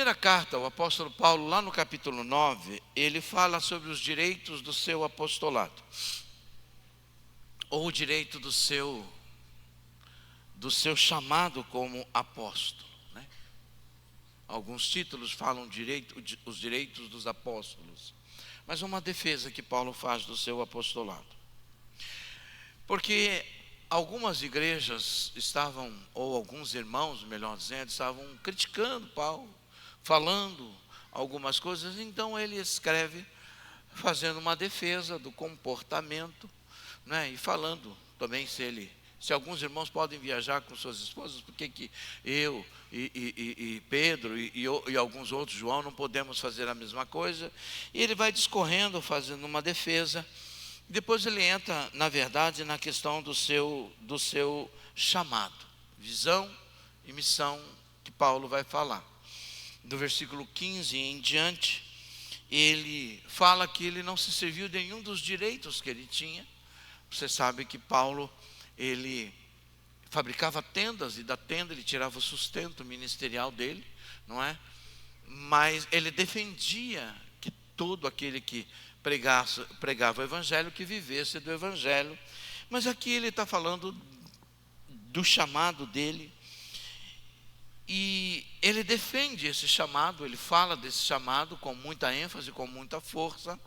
primeira carta, o apóstolo Paulo, lá no capítulo 9, ele fala sobre os direitos do seu apostolado, ou o direito do seu chamado como apóstolo, né? Alguns títulos falam os direitos dos apóstolos, mas uma defesa que Paulo faz do seu apostolado. Porque algumas igrejas estavam, ou alguns irmãos, melhor dizendo, estavam criticando Paulo, falando algumas coisas, então ele escreve fazendo uma defesa do comportamento, né, e falando também se alguns irmãos podem viajar com suas esposas, por que eu e Pedro e alguns outros, João, não podemos fazer a mesma coisa? E ele vai discorrendo, fazendo uma defesa. Depois ele entra, na verdade, na questão do seu chamado, visão e missão, que Paulo vai falar. Do versículo 15 em diante, ele fala que ele não se serviu de nenhum dos direitos que ele tinha. Você sabe que Paulo, ele fabricava tendas, e da tenda ele tirava o sustento ministerial dele, não é? Mas ele defendia que todo aquele que pregava o evangelho, que vivesse do evangelho. Mas aqui ele está falando do chamado dele, e ele defende esse chamado, ele fala desse chamado com muita ênfase, com muita força.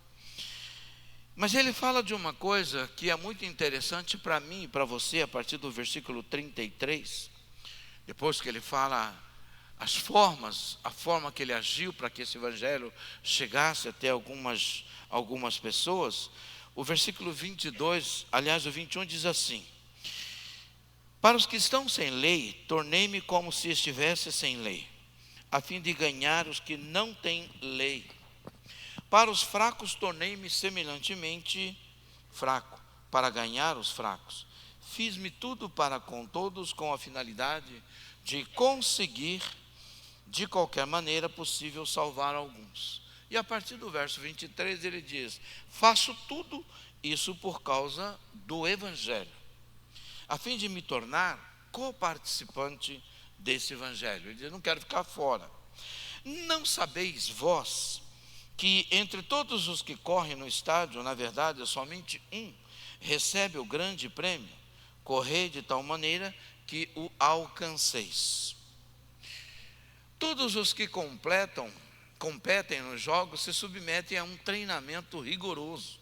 Mas ele fala de uma coisa que é muito interessante para mim e para você, a partir do versículo 33, depois que ele fala a forma que ele agiu para que esse evangelho chegasse até algumas pessoas. O versículo 22, aliás, o 21 diz assim: para os que estão sem lei, tornei-me como se estivesse sem lei, a fim de ganhar os que não têm lei. Para os fracos, tornei-me semelhantemente fraco, para ganhar os fracos. Fiz-me tudo para com todos, com a finalidade de conseguir, de qualquer maneira possível, salvar alguns. E a partir do verso 23 ele diz: faço tudo isso por causa do evangelho, a fim de me tornar coparticipante desse evangelho. Ele diz: não quero ficar fora. Não sabeis vós que entre todos os que correm no estádio, na verdade, somente um recebe o grande prêmio? Correi de tal maneira que o alcanceis. Todos os que competem nos jogos se submetem a um treinamento rigoroso,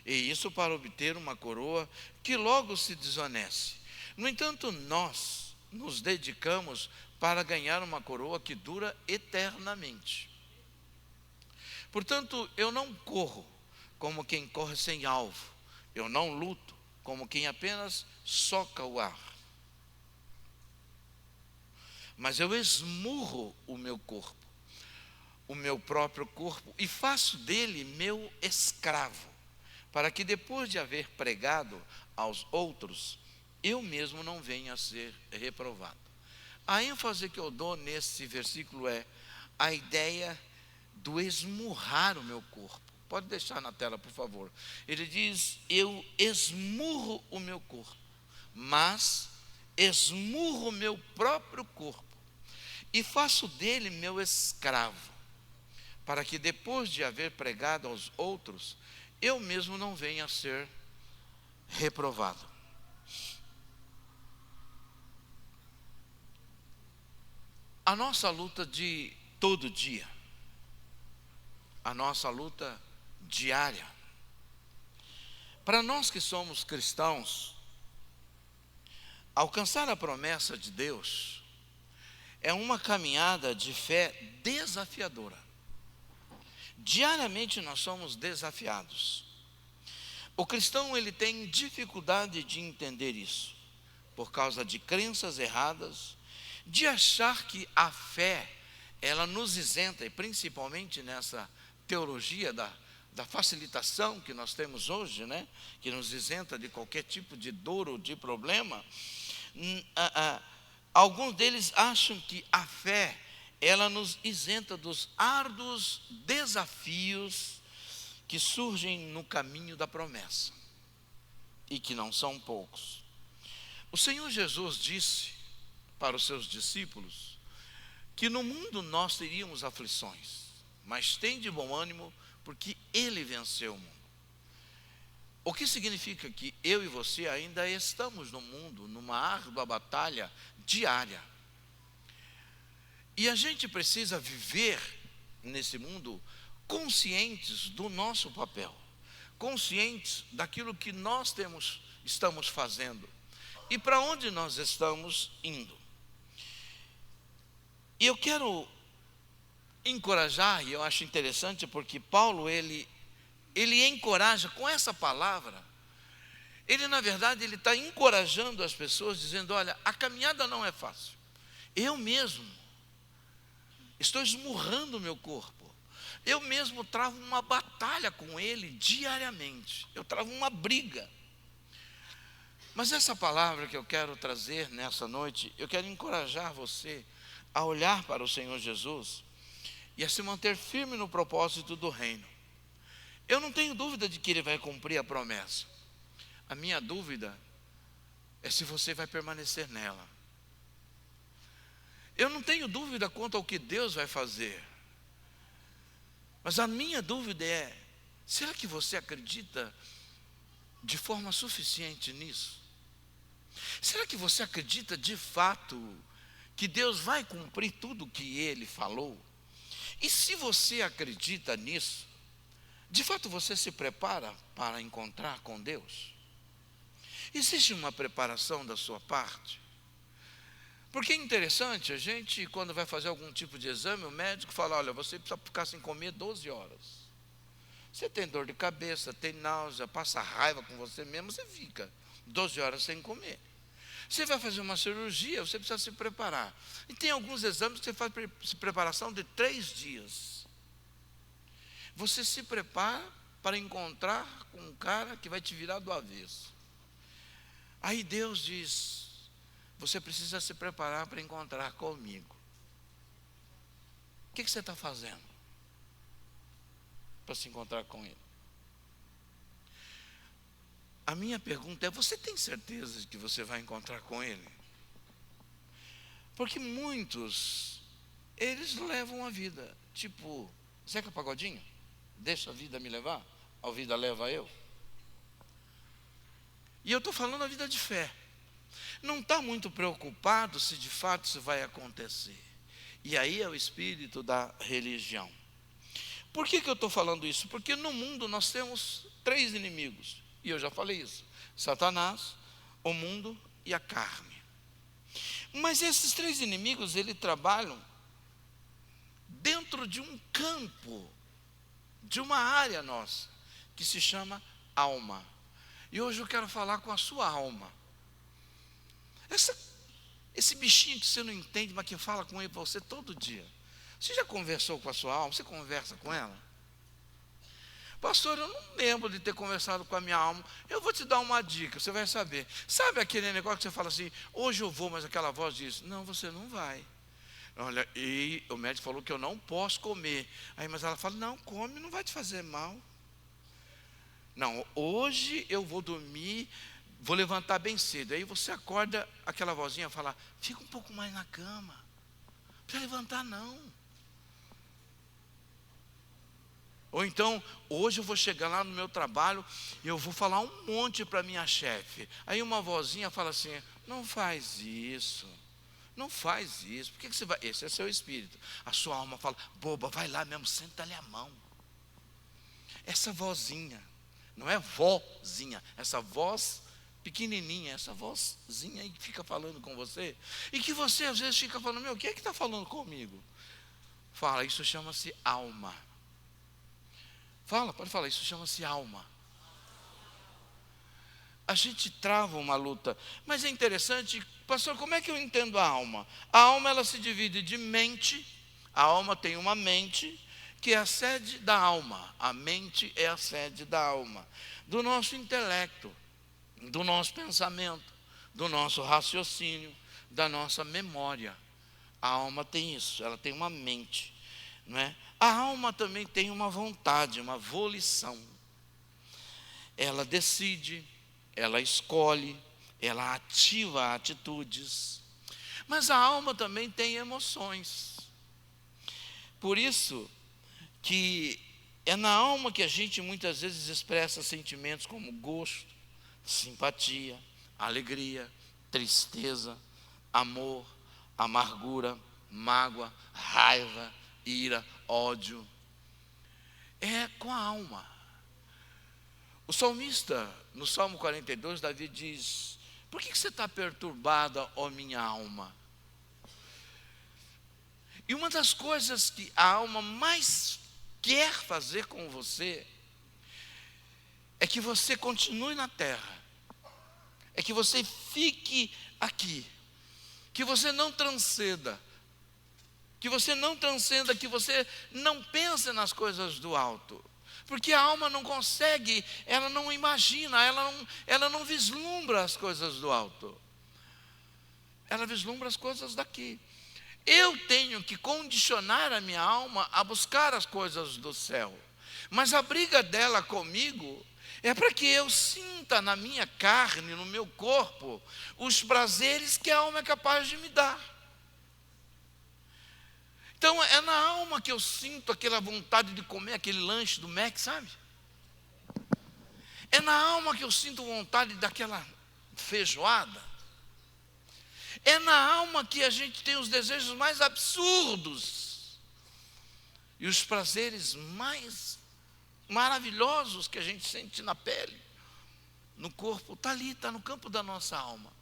e isso para obter uma coroa que logo se desvanece. No entanto, nós nos dedicamos para ganhar uma coroa que dura eternamente. Portanto, eu não corro como quem corre sem alvo, eu não luto como quem apenas soca o ar, mas eu esmurro o meu corpo, o meu próprio corpo, e faço dele meu escravo, para que depois de haver pregado aos outros, eu mesmo não venha a ser reprovado. A ênfase que eu dou nesse versículo é a ideia do esmurrar o meu corpo. Pode deixar na tela, por favor. Ele diz: eu esmurro o meu corpo, mas esmurro o meu próprio corpo e faço dele meu escravo, para que depois de haver pregado aos outros, eu mesmo não venha a ser reprovado. A nossa luta de todo dia, a nossa luta diária, para nós que somos cristãos, alcançar a promessa de Deus é uma caminhada de fé desafiadora. Diariamente nós somos desafiados. O cristão, ele tem dificuldade de entender isso, por causa de crenças erradas, de achar que a fé, ela nos isenta, e principalmente nessa teologia da facilitação que nós temos hoje, né? Que nos isenta de qualquer tipo de dor ou de problema. Alguns deles acham que a fé, ela nos isenta dos árduos desafios que surgem no caminho da promessa, e que não são poucos. O Senhor Jesus disse para os seus discípulos que no mundo nós teríamos aflições, mas tem de bom ânimo, porque Ele venceu o mundo. O que significa que eu e você ainda estamos no mundo, numa árdua batalha diária. E a gente precisa viver nesse mundo conscientes do nosso papel, conscientes daquilo que nós estamos fazendo e para onde nós estamos indo. E eu quero encorajar, e eu acho interessante porque Paulo, ele encoraja com essa palavra. Ele, na verdade, ele está encorajando as pessoas, dizendo: olha, a caminhada não é fácil. Eu mesmo estou esmurrando o meu corpo. Eu mesmo travo uma batalha com ele diariamente. Eu travo uma briga. Mas essa palavra que eu quero trazer nessa noite, eu quero encorajar você a olhar para o Senhor Jesus e a se manter firme no propósito do reino. Eu não tenho dúvida de que Ele vai cumprir a promessa. A minha dúvida é se você vai permanecer nela. Eu não tenho dúvida quanto ao que Deus vai fazer. Mas a minha dúvida é: será que você acredita de forma suficiente nisso? Será que você acredita de fato que Deus vai cumprir tudo o que Ele falou? E se você acredita nisso, de fato você se prepara para encontrar com Deus? Existe uma preparação da sua parte? Porque é interessante, a gente, quando vai fazer algum tipo de exame, o médico fala: olha, você precisa ficar sem comer 12 horas. Você tem dor de cabeça, tem náusea, passa raiva com você mesmo, você fica 12 horas sem comer. Você vai fazer uma cirurgia, você precisa se preparar. E tem alguns exames que você faz preparação de 3 dias. Você se prepara para encontrar com um cara que vai te virar do avesso. Aí Deus diz: você precisa se preparar para encontrar comigo. O que você está fazendo para se encontrar com Ele? A minha pergunta é: você tem certeza de que você vai encontrar com Ele? Porque muitos, eles levam a vida tipo Zeca Pagodinho: deixa a vida me levar, a vida leva eu. E eu estou falando a vida de fé. Não está muito preocupado se de fato isso vai acontecer. E aí é o espírito da religião. Por que eu estou falando isso? Porque no mundo nós temos 3 inimigos. E eu já falei isso: Satanás, o mundo e a carne. Mas esses 3 inimigos, eles trabalham dentro de um campo, de uma área nossa, que se chama alma. E hoje eu quero falar com a sua alma. Esse bichinho que você não entende, mas que fala com ele para você todo dia. Você já conversou com a sua alma? Você conversa com ela? Pastor, eu não lembro de ter conversado com a minha alma. Eu vou te dar uma dica, você vai saber. Sabe aquele negócio que você fala assim: hoje eu vou, mas aquela voz diz: não, você não vai. Olha, e o médico falou que eu não posso comer. Aí, mas ela fala: não, come, não vai te fazer mal. Não, hoje eu vou dormir, vou levantar bem cedo. Aí você acorda, aquela vozinha fala: fica um pouco mais na cama. Não precisa levantar não. Ou então, hoje eu vou chegar lá no meu trabalho e eu vou falar um monte para minha chefe. Aí uma vozinha fala assim: não faz isso. Não faz isso. Por que você vai? Esse é seu espírito. A sua alma fala: boba, vai lá mesmo, senta-lhe a mão. Essa vozinha, não é vozinha, essa voz pequenininha, essa vozinha aí que fica falando com você, e que você às vezes fica falando: meu, o que é que está falando comigo? Fala, isso chama-se alma. Fala, pode falar, isso chama-se alma. A gente trava uma luta. Mas é interessante, pastor, como é que eu entendo a alma? A alma, ela se divide de mente. A alma tem uma mente, que é a sede da alma. A mente é a sede da alma, do nosso intelecto, do nosso pensamento, do nosso raciocínio, da nossa memória. A alma tem isso, ela tem uma mente, não é? A alma também tem uma vontade, uma volição. Ela decide, ela escolhe, ela ativa atitudes. Mas a alma também tem emoções. Por isso que é na alma que a gente muitas vezes expressa sentimentos como gosto, simpatia, alegria, tristeza, amor, amargura, mágoa, raiva, ira, ódio. É com a alma. O salmista, no Salmo 42, Davi diz: por que você está perturbada, ó minha alma? E uma das coisas que a alma mais quer fazer com você é que você continue na terra, é que você fique aqui, que você não transcenda, que você não pense nas coisas do alto, porque a alma não consegue, ela não imagina, ela não vislumbra as coisas do alto, ela vislumbra as coisas daqui. Eu tenho que condicionar a minha alma a buscar as coisas do céu, mas a briga dela comigo é para que eu sinta na minha carne, no meu corpo, os prazeres que a alma é capaz de me dar. Então é na alma que eu sinto aquela vontade de comer aquele lanche do Mac, sabe? É na alma que eu sinto vontade daquela feijoada. É na alma que a gente tem os desejos mais absurdos e os prazeres mais maravilhosos que a gente sente na pele, no corpo, está ali, está no campo da nossa alma.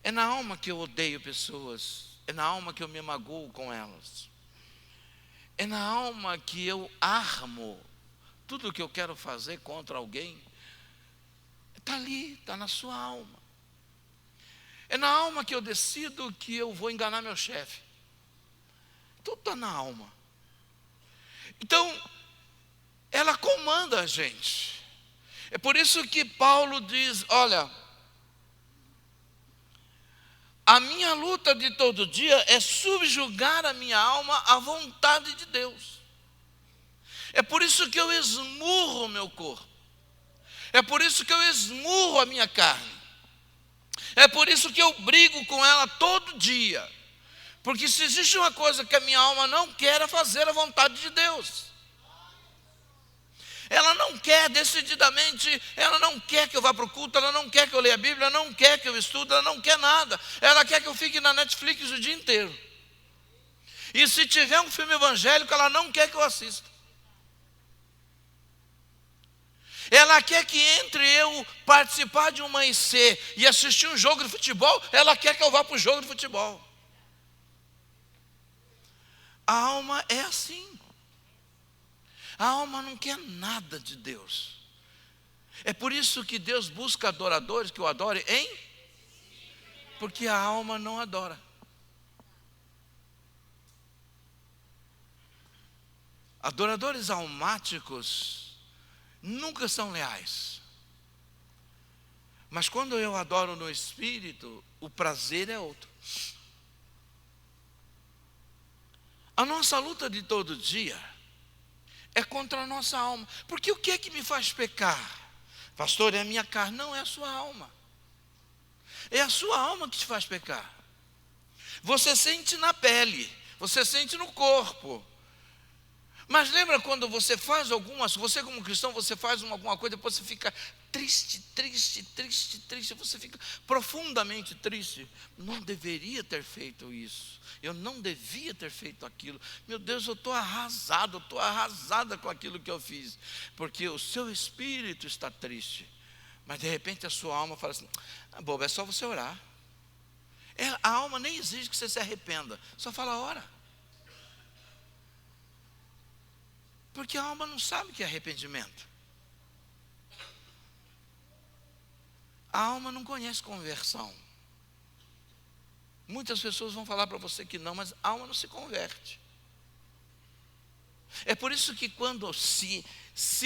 É na alma que eu odeio pessoas, é na alma que eu me magoo com elas, é na alma que eu armo tudo o que eu quero fazer contra alguém. Está ali, está na sua alma. É na alma que eu decido que eu vou enganar meu chefe. Tudo está na alma. Então, ela comanda a gente. É por isso que Paulo diz: olha, a minha luta de todo dia é subjugar a minha alma à vontade de Deus. É por isso que eu esmurro o meu corpo. É por isso que eu esmurro a minha carne. É por isso que eu brigo com ela todo dia. Porque se existe uma coisa que a minha alma não quer, é fazer a vontade de Deus. Ela não quer decididamente, ela não quer que eu vá para o culto, ela não quer que eu leia a Bíblia, ela não quer que eu estude, ela não quer nada. Ela quer que eu fique na Netflix o dia inteiro. E se tiver um filme evangélico, ela não quer que eu assista. Ela quer que entre eu participar de uma IC e assistir um jogo de futebol, ela quer que eu vá para o jogo de futebol. A alma é assim. A alma não quer nada de Deus. É por isso que Deus busca adoradores que o adorem porque a alma não adora. Adoradores almáticos nunca são leais. Mas quando eu adoro no espírito, o prazer é outro. A nossa luta de todo dia é contra a nossa alma. Porque o que é que me faz pecar? Pastor, é a minha carne. Não, é a sua alma. É a sua alma que te faz pecar. Você sente na pele, você sente no corpo. Mas lembra quando você faz você como cristão, você faz alguma coisa, depois você fica triste, você fica profundamente triste. Não deveria ter feito isso, eu não devia ter feito aquilo. Meu Deus, eu estou arrasado, eu estou arrasada com aquilo que eu fiz. Porque o seu espírito está triste, mas de repente a sua alma fala assim: bobo, é só você orar. A alma nem exige que você se arrependa, só fala: ora. Porque a alma não sabe o que é arrependimento. A alma não conhece conversão. Muitas pessoas vão falar para você que não, mas a alma não se converte. É por isso que quando se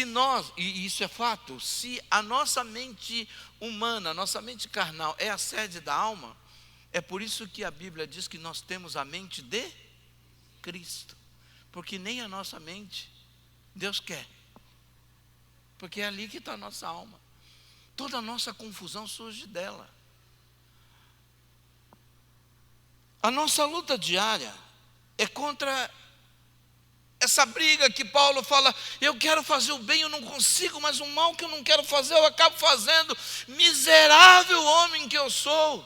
nós, e isso é fato, se a nossa mente humana, a nossa mente carnal é a sede da alma, é por isso que a Bíblia diz que nós temos a mente de Cristo. Porque nem a nossa mente Deus quer, porque é ali que está a nossa alma. Toda a nossa confusão surge dela. A nossa luta diária é contra essa briga que Paulo fala, eu quero fazer o bem, eu não consigo, mas o mal que eu não quero fazer, eu acabo fazendo. Miserável homem que eu sou,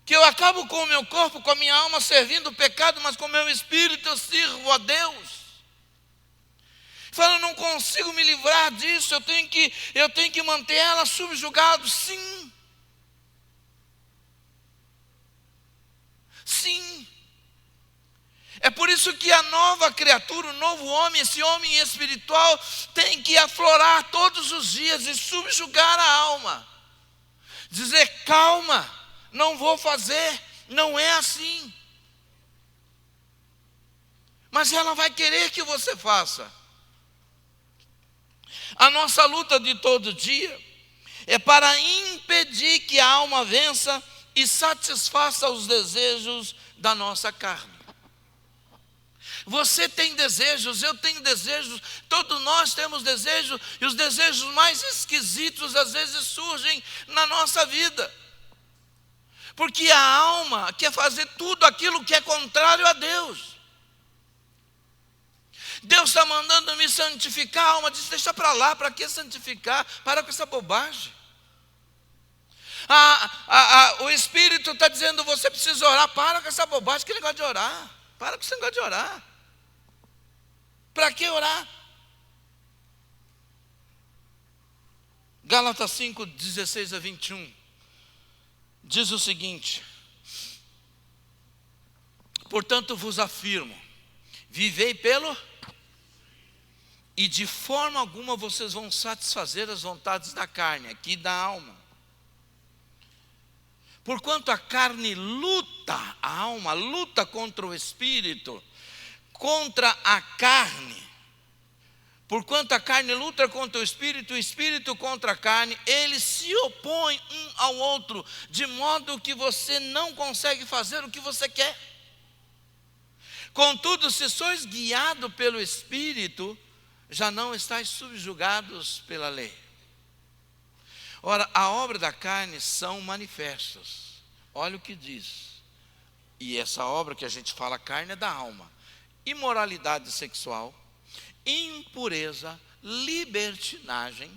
que eu acabo com o meu corpo, com a minha alma servindo o pecado, mas com o meu espírito eu sirvo a Deus. Fala, eu não consigo me livrar disso, eu tenho que manter ela subjugada. Sim. Sim. É por isso que a nova criatura, o novo homem, esse homem espiritual, tem que aflorar todos os dias e subjugar a alma. Dizer, calma, não vou fazer, não é assim. Mas ela vai querer que você faça. A nossa luta de todo dia é para impedir que a alma vença e satisfaça os desejos da nossa carne. Você tem desejos, eu tenho desejos, todos nós temos desejos, e os desejos mais esquisitos às vezes surgem na nossa vida. Porque a alma quer fazer tudo aquilo que é contrário a Deus. Deus está mandando me santificar, a alma diz, deixa para lá, para que santificar? Para com essa bobagem. O Espírito está dizendo, você precisa orar, para com essa bobagem, que negócio de orar. Para com esse negócio de orar. Para que orar? Gálatas 5, 16 a 21, diz o seguinte, portanto vos afirmo, vivei pelo, e de forma alguma vocês vão satisfazer as vontades da carne, aqui da alma. Porquanto a carne luta, a alma luta contra o espírito, contra a carne. Porquanto a carne luta contra o espírito contra a carne, eles se opõem um ao outro, de modo que você não consegue fazer o que você quer. Contudo, se sois guiados pelo Espírito, já não estáis subjugados pela lei. Ora, a obra da carne são manifestas. Olha o que diz. E essa obra que a gente fala carne é da alma. Imoralidade sexual, impureza, libertinagem,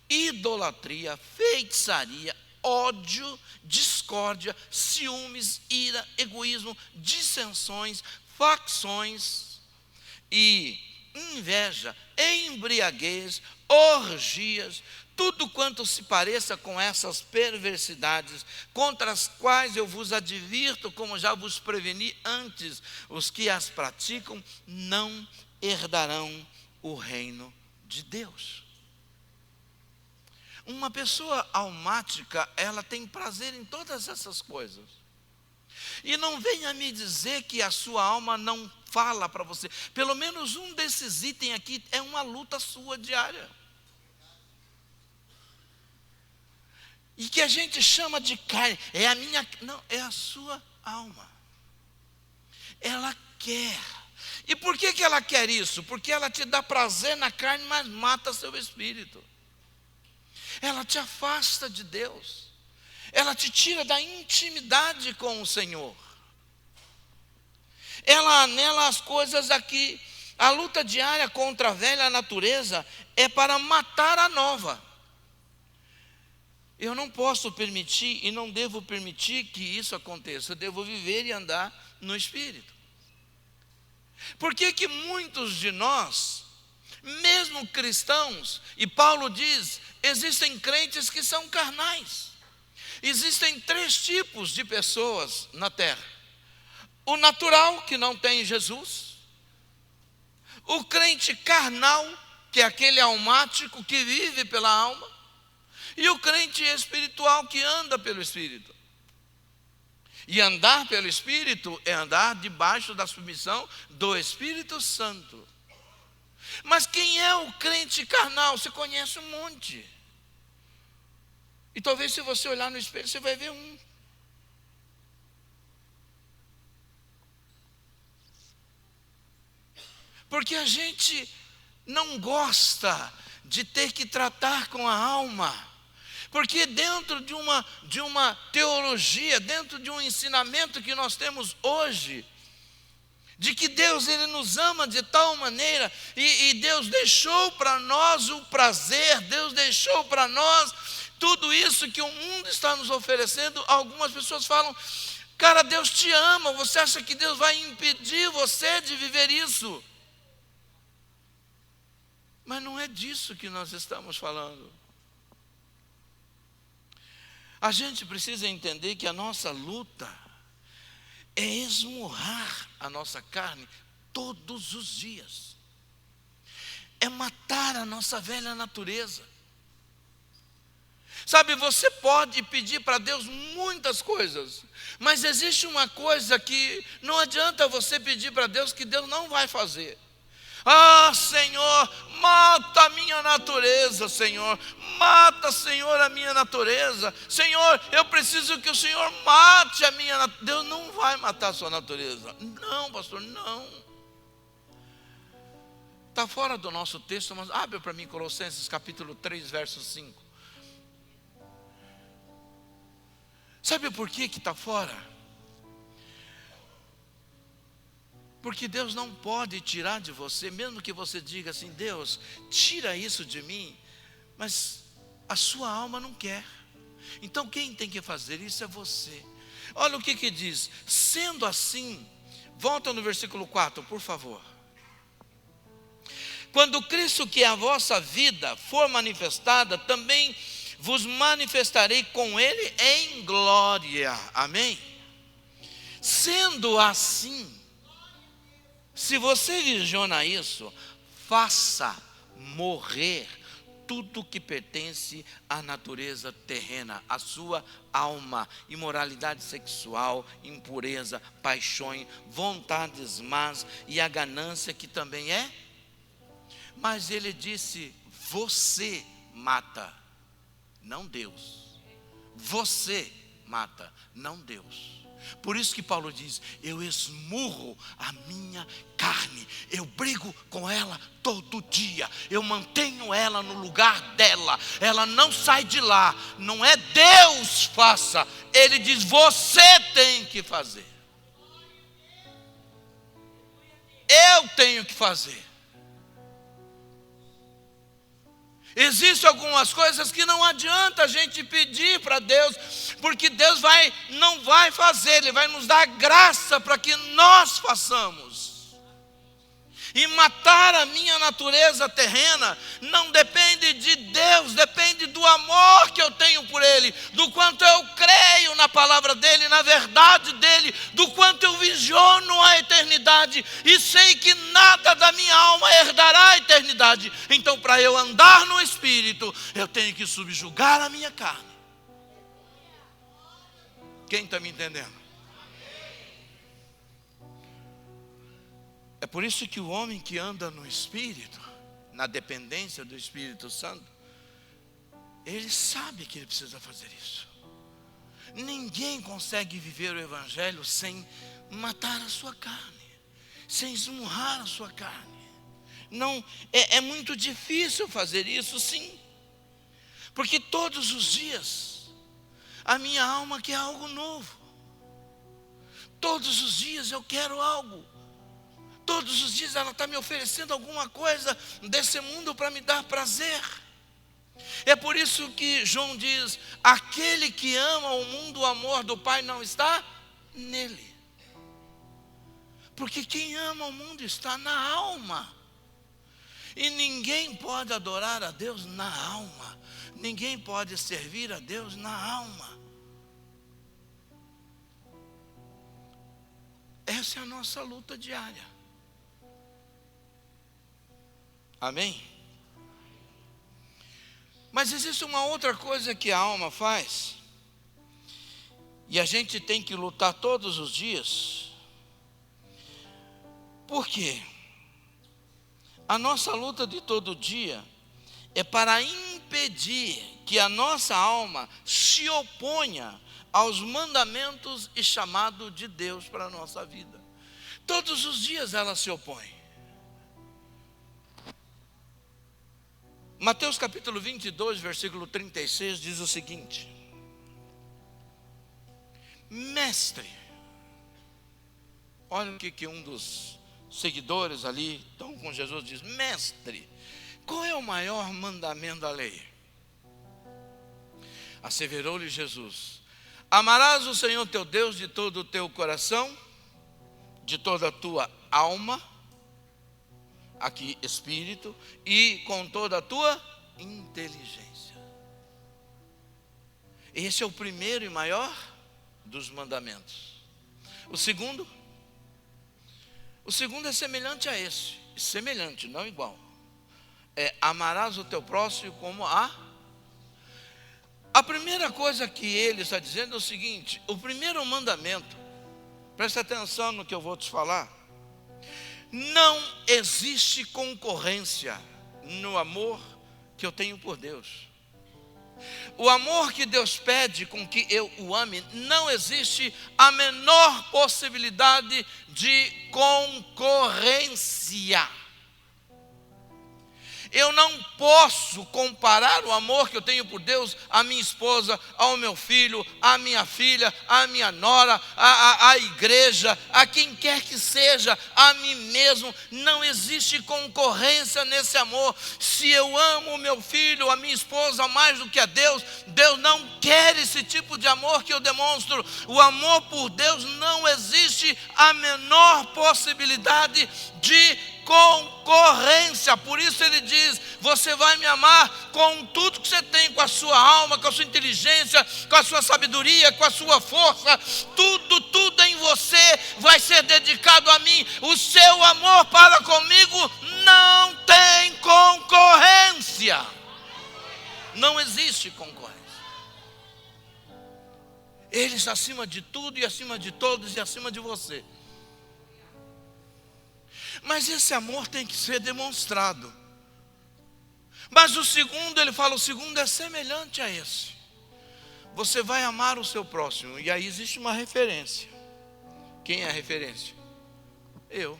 idolatria, feitiçaria, ódio, discórdia, ciúmes, ira, egoísmo, dissensões, facções e inveja, embriaguez, orgias, tudo quanto se pareça com essas perversidades, contra as quais eu vos advirto, como já vos preveni antes, os que as praticam não herdarão o reino de Deus. Uma pessoa almática, ela tem prazer em todas essas coisas. E não venha me dizer que a sua alma não fala para você. Pelo menos um desses itens aqui é uma luta sua diária. E que a gente chama de carne, é a minha, não, é a sua alma. Ela quer. E por que ela quer isso? Porque ela te dá prazer na carne, mas mata seu espírito. Ela te afasta de Deus. Ela te tira da intimidade com o Senhor. Ela anela as coisas aqui. A luta diária contra a velha natureza é para matar a nova. Eu não posso permitir e não devo permitir que isso aconteça. Eu devo viver e andar no Espírito. Por que muitos de nós, mesmo cristãos, e Paulo diz, existem crentes que são carnais. Existem 3 tipos de pessoas na terra. O natural, que não tem Jesus. O crente carnal, que é aquele almático que vive pela alma. E o crente espiritual que anda pelo Espírito. E andar pelo Espírito é andar debaixo da submissão do Espírito Santo. Mas quem é o crente carnal? Você conhece um monte. E talvez se você olhar no espelho, você vai ver um. Porque a gente não gosta de ter que tratar com a alma. Porque dentro de uma teologia, dentro de um ensinamento que nós temos hoje, de que Deus ele nos ama de tal maneira, e Deus deixou para nós o prazer, Deus deixou para nós tudo isso que o mundo está nos oferecendo. Algumas pessoas falam: cara, Deus te ama, você acha que Deus vai impedir você de viver isso? Mas não é disso que nós estamos falando. A gente precisa entender que a nossa luta é esmurrar a nossa carne todos os dias. É matar a nossa velha natureza. Sabe, você pode pedir para Deus muitas coisas, mas existe uma coisa que não adianta você pedir para Deus que Deus não vai fazer. Ah, Senhor, mata a minha natureza, Senhor. Mata, Senhor, a minha natureza. Senhor, eu preciso que o Senhor mate a minha natureza. Deus não vai matar a sua natureza. Não, pastor, não. Está fora do nosso texto, mas abre para mim Colossenses capítulo 3, verso 5. Sabe por que está fora? Porque Deus não pode tirar de você, mesmo que você diga assim: Deus, tira isso de mim, mas a sua alma não quer. Então quem tem que fazer isso é você. Olha o que diz: sendo assim, volta no versículo 4, por favor. Quando Cristo, que é a vossa vida, for manifestada, também vos manifestarei com Ele em glória. Amém? Sendo assim, se você visiona isso, faça morrer tudo que pertence à natureza terrena, a sua alma: imoralidade sexual, impureza, paixões, vontades más e a ganância, que também é. Mas ele disse: você mata, não Deus. Você mata, não Deus. Por isso que Paulo diz: eu esmurro a minha carne, eu brigo com ela todo dia, eu mantenho ela no lugar dela, ela não sai de lá. Não é Deus faça, ele diz: você tem que fazer. Eu tenho que fazer. Existem algumas coisas que não adianta a gente pedir para Deus, porque Deus não vai fazer, Ele vai nos dar graça para que nós façamos. E matar a minha natureza terrena não depende de Deus, depende do amor que eu tenho por Ele, do quanto eu creio na palavra dEle, na verdade dEle, do quanto eu visiono a eternidade e sei que nada da minha alma herdará a eternidade. Então, para eu andar no Espírito, eu tenho que subjugar a minha carne. Quem está me entendendo? É por isso que o homem que anda no Espírito, na dependência do Espírito Santo, ele sabe que ele precisa fazer isso. Ninguém consegue viver o Evangelho sem matar a sua carne, sem esmurrar a sua carne. Não, é muito difícil fazer isso, sim. Porque todos os dias a minha alma quer algo novo. Todos os dias eu quero algo. Todos os dias ela está me oferecendo alguma coisa desse mundo para me dar prazer. É por isso que João diz: aquele que ama o mundo, o amor do Pai não está nele. Porque quem ama o mundo está na alma. E ninguém pode adorar a Deus na alma. Ninguém pode servir a Deus na alma. Essa é a nossa luta diária. Amém? Mas existe uma outra coisa que a alma faz, e a gente tem que lutar todos os dias. Por quê? A nossa luta de todo dia é para impedir que a nossa alma se oponha aos mandamentos e chamado de Deus para a nossa vida. Todos os dias ela se opõe. Mateus capítulo 22, versículo 36 diz o seguinte: mestre, olha o que um dos seguidores ali estão com Jesus diz: mestre, qual é o maior mandamento da lei? Asseverou-lhe Jesus: amarás o Senhor teu Deus de todo o teu coração, de toda a tua alma, aqui espírito, e com toda a tua inteligência. Esse é o primeiro e maior dos mandamentos. O segundo é semelhante a esse, semelhante, não igual. É: amarás o teu próximo como a primeira coisa que ele está dizendo é o seguinte: o primeiro mandamento, presta atenção no que eu vou te falar, não existe concorrência no amor que eu tenho por Deus. O amor que Deus pede com que eu o ame, não existe a menor possibilidade de concorrência. Eu não posso comparar o amor que eu tenho por Deus à minha esposa, ao meu filho, à minha filha, à minha nora, à igreja, a quem quer que seja, a mim mesmo. Não existe concorrência nesse amor. Se eu amo o meu filho, a minha esposa mais do que a Deus, Deus não quer esse tipo de amor que eu demonstro. O amor por Deus não existe a menor possibilidade de concorrência. Por isso ele diz: você vai me amar com tudo que você tem, com a sua alma, com a sua inteligência, com a sua sabedoria, com a sua força. Tudo em você vai ser dedicado a mim. O seu amor para comigo não tem concorrência. Não existe concorrência. Ele está acima de tudo e acima de todos e acima de você. Mas esse amor tem que ser demonstrado. Mas o segundo, ele fala, o segundo é semelhante a esse: você vai amar o seu próximo. E aí existe uma referência. Quem é a referência? Eu.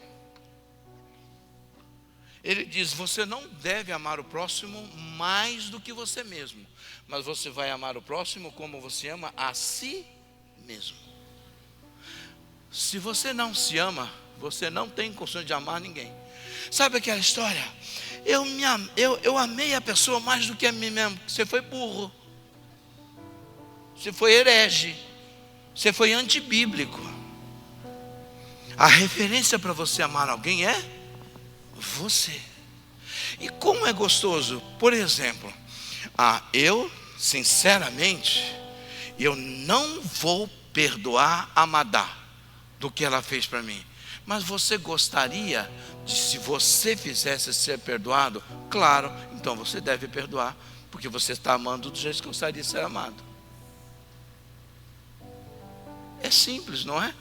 Ele diz: você não deve amar o próximo mais do que você mesmo, mas você vai amar o próximo como você ama a si mesmo. Se você não se ama, você não tem condições de amar ninguém. Sabe aquela história? Eu amei a pessoa mais do que a mim mesmo. Você foi burro, você foi herege, você foi antibíblico. A referência para você amar alguém é você. E como é gostoso, por exemplo, eu sinceramente, eu não vou perdoar a Madá do que ela fez para mim. Mas você gostaria de, se você fizesse ser perdoado? Claro, então você deve perdoar, porque você está amando do jeito que gostaria de ser amado. É simples, não é?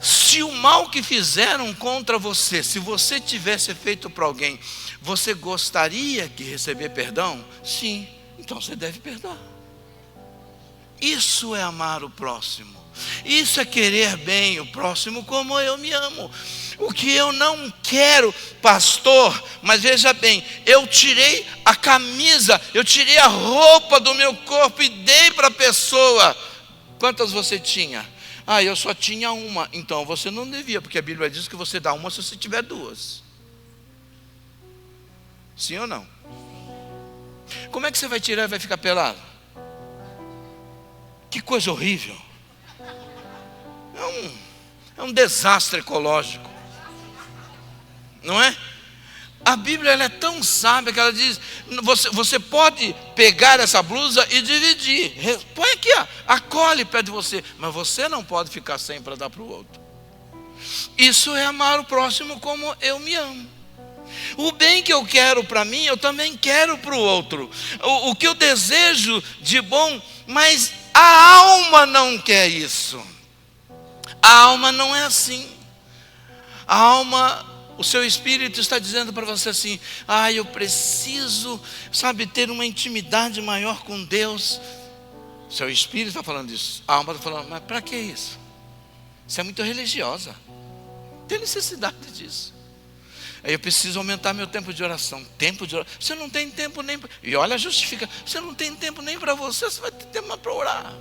Se o mal que fizeram contra você, se você tivesse feito para alguém, você gostaria de receber perdão? Sim, então você deve perdoar. Isso é amar o próximo. Isso é querer bem o próximo como eu me amo. O que eu não quero, pastor, mas veja bem, eu tirei a camisa, eu tirei a roupa do meu corpo e dei para a pessoa. Quantas você tinha? Eu só tinha uma. Então você não devia, porque a Bíblia diz que você dá uma se você tiver duas. Sim ou não? Como é que você vai tirar e vai ficar pelado? Que coisa horrível. É um desastre ecológico, não é? A Bíblia, ela é tão sábia que ela diz: você pode pegar essa blusa e dividir. Põe aqui, acolhe perto de você, mas você não pode ficar sem para dar para o outro. Isso é amar o próximo como eu me amo. O bem que eu quero para mim, eu também quero para o outro. O que eu desejo de bom, mas a alma não quer isso. A alma não é assim. A alma, o seu espírito está dizendo para você assim: eu preciso, ter uma intimidade maior com Deus. O seu espírito está falando isso. A alma está falando: mas para que isso? Você é muito religiosa. Não tem necessidade disso. Aí eu preciso aumentar meu tempo de oração. Tempo de oração. Você não tem tempo nem para... E olha, justifica. Você não tem tempo nem para você, você vai ter tempo para orar.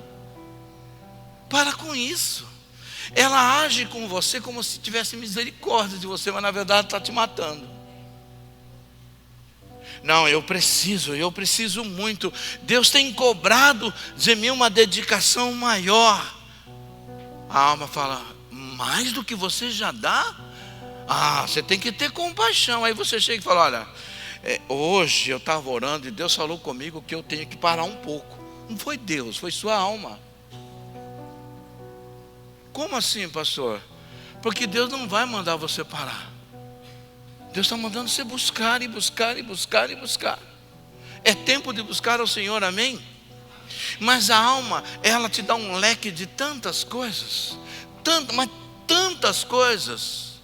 Para com isso. Ela age com você como se tivesse misericórdia de você, mas na verdade está te matando. Não, eu preciso muito. Deus tem cobrado de mim uma dedicação maior. A alma fala, mais do que você já dá? Você tem que ter compaixão. Aí você chega e fala, olha, hoje eu estava orando e Deus falou comigo que eu tenho que parar um pouco. Não foi Deus, foi sua alma. Como assim, pastor? Porque Deus não vai mandar você parar. Deus está mandando você buscar e buscar e buscar e buscar. É tempo de buscar ao Senhor, amém? Mas a alma, ela te dá um leque de tantas coisas. Mas tantas coisas.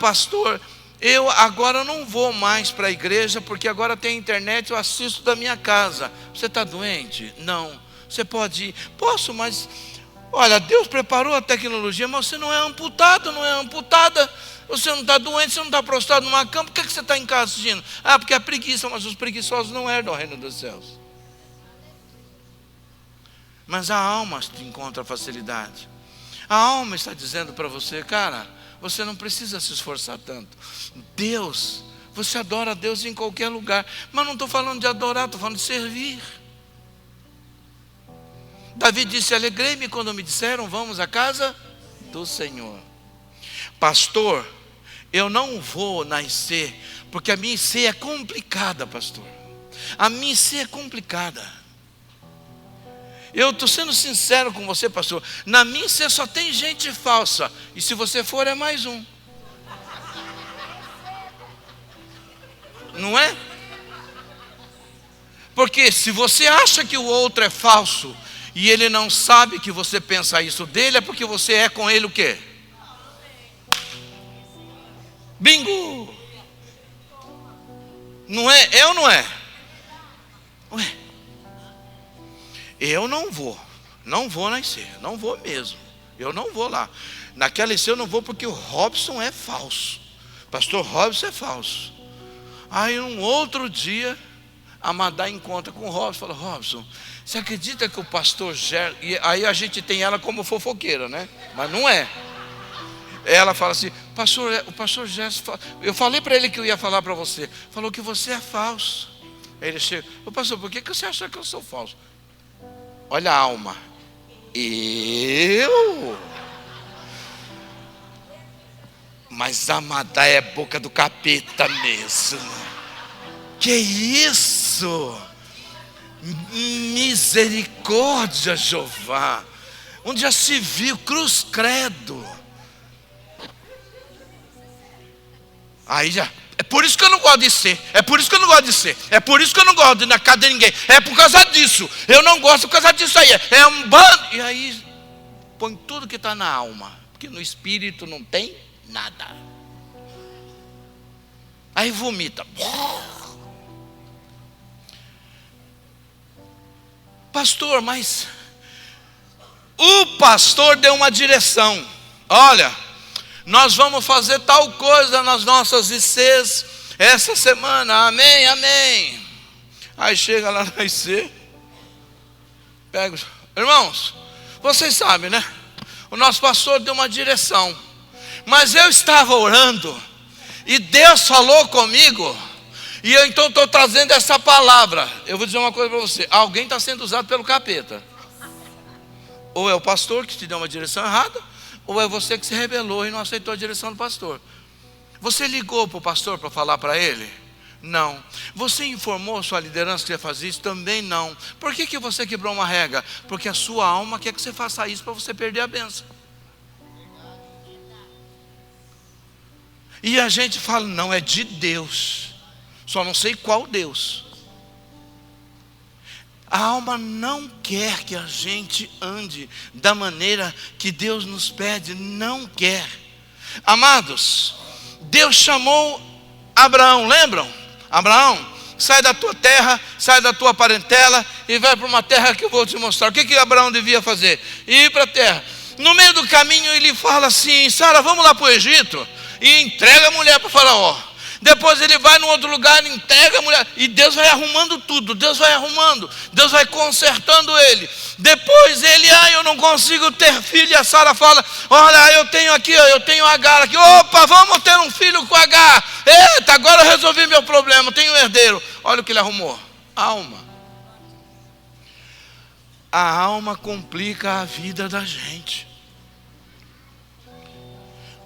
Pastor, eu agora não vou mais para a igreja, porque agora tem internet, eu assisto da minha casa. Você está doente? Não. Você pode ir? Posso, mas... Olha, Deus preparou a tecnologia, mas você não é amputado, não é amputada. Você não está doente, você não está prostrado numa cama. Por que você está em casa assistindo? Porque é preguiça, mas os preguiçosos não herdam o reino dos céus. Mas a alma te encontra facilidade. A alma está dizendo para você, cara, você não precisa se esforçar tanto. Deus, você adora a Deus em qualquer lugar. Mas não estou falando de adorar, estou falando de servir. Davi disse, alegrei-me quando me disseram, vamos à casa do Senhor. Pastor, eu não vou na IC, porque a minha IC é complicada, pastor. A minha IC é complicada. Eu estou sendo sincero com você, pastor. Na minha IC só tem gente falsa. E se você for, é mais um. Não é? Porque se você acha que o outro é falso, e ele não sabe que você pensa isso dele, é porque você é com ele o quê? Bingo! Não é? É ou não é? Ué. Eu não vou na IC, não vou mesmo. Eu não vou lá. Naquela IC eu não vou porque o Robson é falso. Pastor Robson é falso. Aí um outro dia, a Madá encontra com o Robson e fala, Robson, você acredita que o pastor Gerson... E aí a gente tem ela como fofoqueira, né? Mas não é. Ela fala assim, o pastor Gerson... Eu falei para ele que eu ia falar para você. Falou que você é falso. Aí ele chega, pastor, por que você acha que eu sou falso? Olha a alma. Mas a Madá é boca do capeta mesmo. Que isso? Misericórdia, Jeová. Onde já se viu, cruz credo. Aí já, é por isso que eu não gosto de ser. É por isso que eu não gosto de ser. É por isso que eu não gosto de ir na casa de ninguém. É por causa disso. Eu não gosto por causa disso aí. É um bando. E aí põe tudo que está na alma, porque no espírito não tem nada. Aí vomita. Pastor, mas o pastor deu uma direção. Olha, nós vamos fazer tal coisa nas nossas ICs essa semana, amém, amém. Aí chega lá na IC, pega, irmãos, vocês sabem, né? O nosso pastor deu uma direção, mas eu estava orando e Deus falou comigo. E eu então estou trazendo essa palavra. Eu vou dizer uma coisa para você. Alguém está sendo usado pelo capeta. Ou é o pastor que te deu uma direção errada, ou é você que se rebelou e não aceitou a direção do pastor. Você ligou para o pastor para falar para ele? Não. Você informou sua liderança que ia fazer isso? Também não. Por que você quebrou uma regra? Porque a sua alma quer que você faça isso para você perder a bênção. E a gente fala, não, é de Deus. Só não sei qual Deus. A alma não quer que a gente ande da maneira que Deus nos pede. Não quer. Amados, Deus chamou Abraão, lembram? Abraão, sai da tua terra, sai da tua parentela e vai para uma terra que eu vou te mostrar. O que Abraão devia fazer? Ir para a terra. No meio do caminho ele fala assim: Sara, vamos lá para o Egito. E entrega a mulher para o faraó. Depois ele vai num outro lugar e entrega a mulher. E Deus vai arrumando tudo. Deus vai arrumando. Deus vai consertando ele. Depois ele, eu não consigo ter filho. E a Sara fala: olha, eu tenho aqui, eu tenho Agar aqui. Opa, vamos ter um filho com Agar. Eita, agora eu resolvi meu problema. Tenho um herdeiro. Olha o que ele arrumou: alma. A alma complica a vida da gente.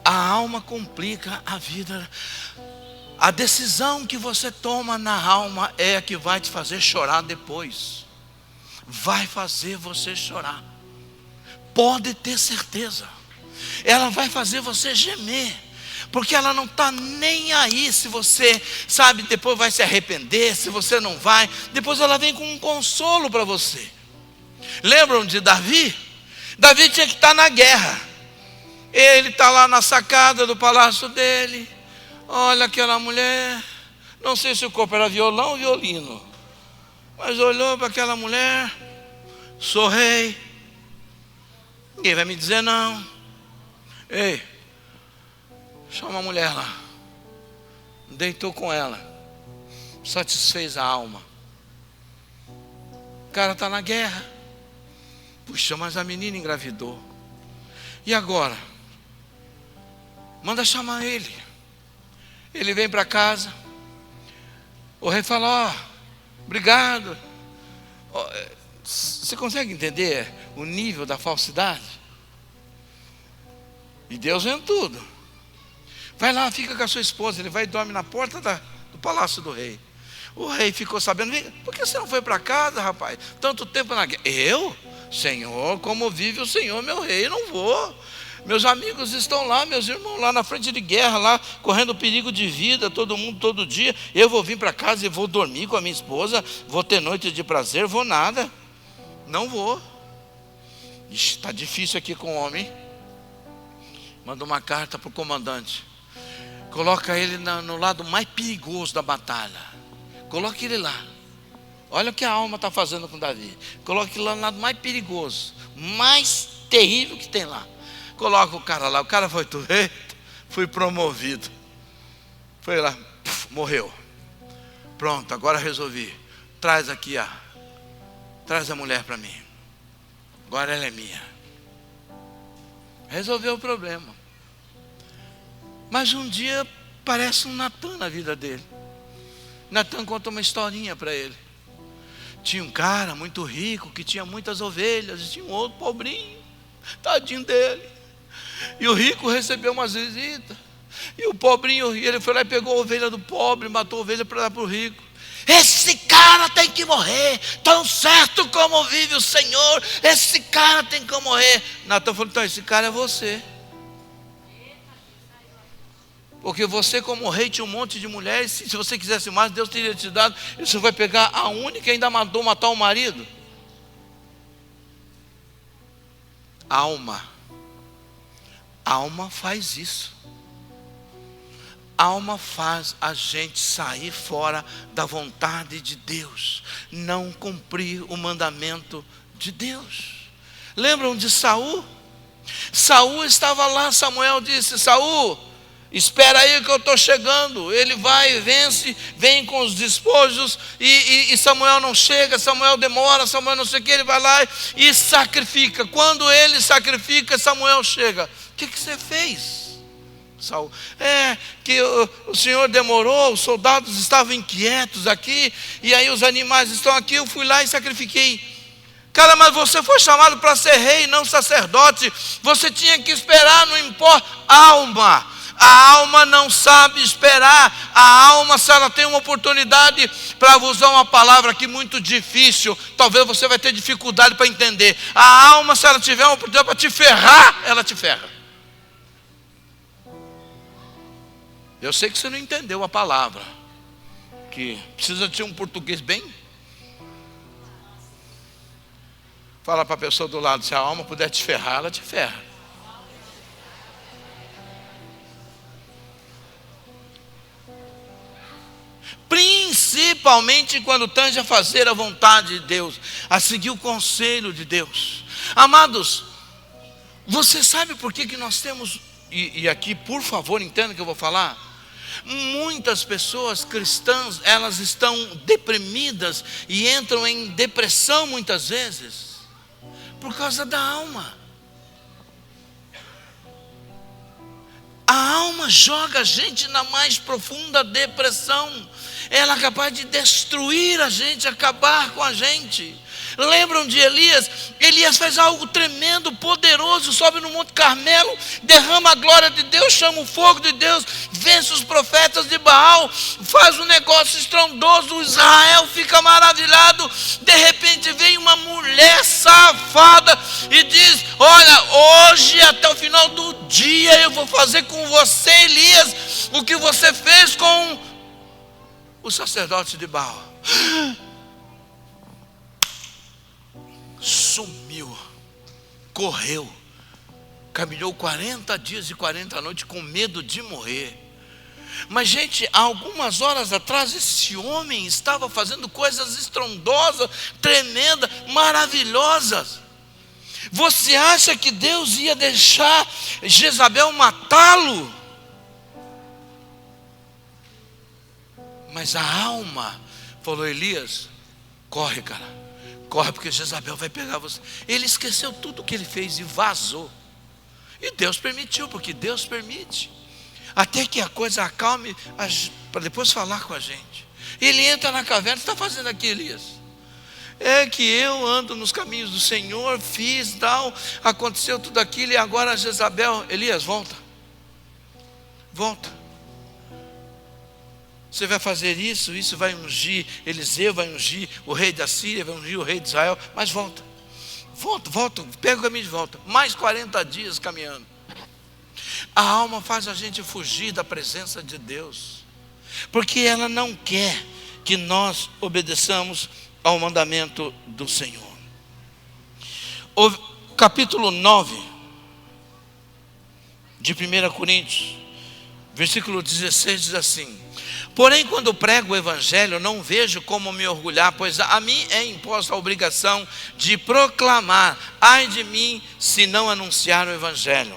A alma complica a vida. A decisão que você toma na alma é a que vai te fazer chorar depois. Vai fazer você chorar. Pode ter certeza. Ela vai fazer você gemer. Porque ela não está nem aí se você, sabe, depois vai se arrepender, se você não vai. Depois ela vem com um consolo para você. Lembram de Davi? Davi tinha que estar na guerra. Ele está lá na sacada do palácio dele. Olha aquela mulher. Não sei se o corpo era violão ou violino, mas olhou para aquela mulher. Sou rei. Ninguém vai me dizer não. Ei, chama a mulher lá. Deitou com ela. Satisfez a alma. O cara está na guerra. Puxa, mas a menina engravidou. E agora? Manda chamar ele. Ele vem para casa. O rei fala: obrigado. Você consegue entender o nível da falsidade? E Deus vendo tudo. Vai lá, fica com a sua esposa. Ele vai e dorme na porta do palácio do rei. O rei ficou sabendo: por que você não foi para casa, rapaz? Tanto tempo na guerra. Eu? Senhor, como vive o Senhor, meu rei, eu não vou. Meus amigos estão lá, meus irmãos lá na frente de guerra, lá correndo perigo de vida, todo mundo, todo dia. Eu vou vir para casa e vou dormir com a minha esposa, vou ter noite de prazer, vou nada. Não vou. Está difícil aqui com o homem. Manda uma carta para o comandante. Coloca ele no lado mais perigoso da batalha. Coloque ele lá. Olha o que a alma está fazendo com Davi. Coloque ele lá no lado mais perigoso, mais terrível que tem lá. Coloca o cara lá. O cara foi tudo. Eita, fui promovido. Foi lá, morreu. Pronto, agora resolvi. Traz aqui traz a mulher para mim. Agora ela é minha. Resolveu o problema. Mas um dia parece um Natan na vida dele. Natan conta uma historinha para ele. Tinha um cara muito rico que tinha muitas ovelhas. E tinha um outro pobrinho, tadinho dele. E o rico recebeu umas visitas. E o pobrinho, ele foi lá e pegou a ovelha do pobre, matou a ovelha para dar para o rico. Esse cara tem que morrer, tão certo como vive o Senhor, esse cara tem que morrer. Natan falou: então esse cara é você. Porque você, como rei, tinha um monte de mulheres. Se você quisesse mais, Deus teria te dado. E você vai pegar a única e ainda mandou matar o marido. Alma faz isso. Alma faz a gente sair fora da vontade de Deus, não cumprir o mandamento de Deus. Lembram de Saul? Saul estava lá. Samuel disse: Saul, espera aí que eu estou chegando. Ele vai, vence, vem com os despojos, e Samuel não chega, Samuel demora, Samuel não sei o que, ele vai lá e sacrifica. Quando ele sacrifica, Samuel chega. O que você fez, Saul? Que o Senhor demorou, os soldados estavam inquietos aqui, e aí os animais estão aqui, eu fui lá e sacrifiquei. Cara, mas você foi chamado para ser rei, não sacerdote. Você tinha que esperar, não importa. A alma não sabe esperar. A alma, se ela tem uma oportunidade, para usar uma palavra aqui muito difícil, talvez você vai ter dificuldade para entender. A alma, se ela tiver uma oportunidade para te ferrar, ela te ferra. Eu sei que você não entendeu a palavra, que precisa de um português bem. Fala para a pessoa do lado: se a alma puder te ferrar, ela te ferra. Principalmente quando tange a fazer a vontade de Deus, a seguir o conselho de Deus. Amados, Você sabe por que nós temos, e aqui por favor entenda o que eu vou falar. Muitas pessoas cristãs, elas estão deprimidas e entram em depressão muitas vezes, por causa da alma. A alma joga a gente na mais profunda depressão. Ela é capaz de destruir a gente, acabar com a gente. Lembram de Elias? Elias faz algo tremendo, poderoso, sobe no Monte Carmelo, derrama a glória de Deus, chama o fogo de Deus, vence os profetas de Baal, faz um negócio estrondoso, Israel fica maravilhado. De repente vem uma mulher safada e diz: olha, hoje até o final do dia eu vou fazer com você, Elias, o que você fez com o sacerdote de Baal. Sumiu, correu, caminhou 40 dias e 40 noites com medo de morrer. Mas gente, há algumas horas atrás esse homem estava fazendo coisas estrondosas, tremendas, maravilhosas. Você acha que Deus ia deixar Jezabel matá-lo? Mas a alma falou: Elias, corre, cara. Corre, porque Jezabel vai pegar você. Ele esqueceu tudo o que ele fez e vazou. E Deus permitiu, porque Deus permite, até que a coisa acalme, para depois falar com a gente. Ele entra na caverna. O que está fazendo aqui, Elias? É que eu ando nos caminhos do Senhor, fiz tal, aconteceu tudo aquilo, e agora Jezabel. Elias, volta. Volta. Você vai fazer isso, isso vai ungir Eliseu, vai ungir o rei da Síria, vai ungir o rei de Israel. Mas volta, pega o caminho de volta. Mais 40 dias caminhando. A alma faz a gente fugir da presença de Deus, porque ela não quer que nós obedeçamos ao mandamento do Senhor. O capítulo 9 de 1 Coríntios, versículo 16 diz assim: porém, quando prego o evangelho, não vejo como me orgulhar, pois a mim é imposta a obrigação de proclamar. Ai de mim, se não anunciar o evangelho.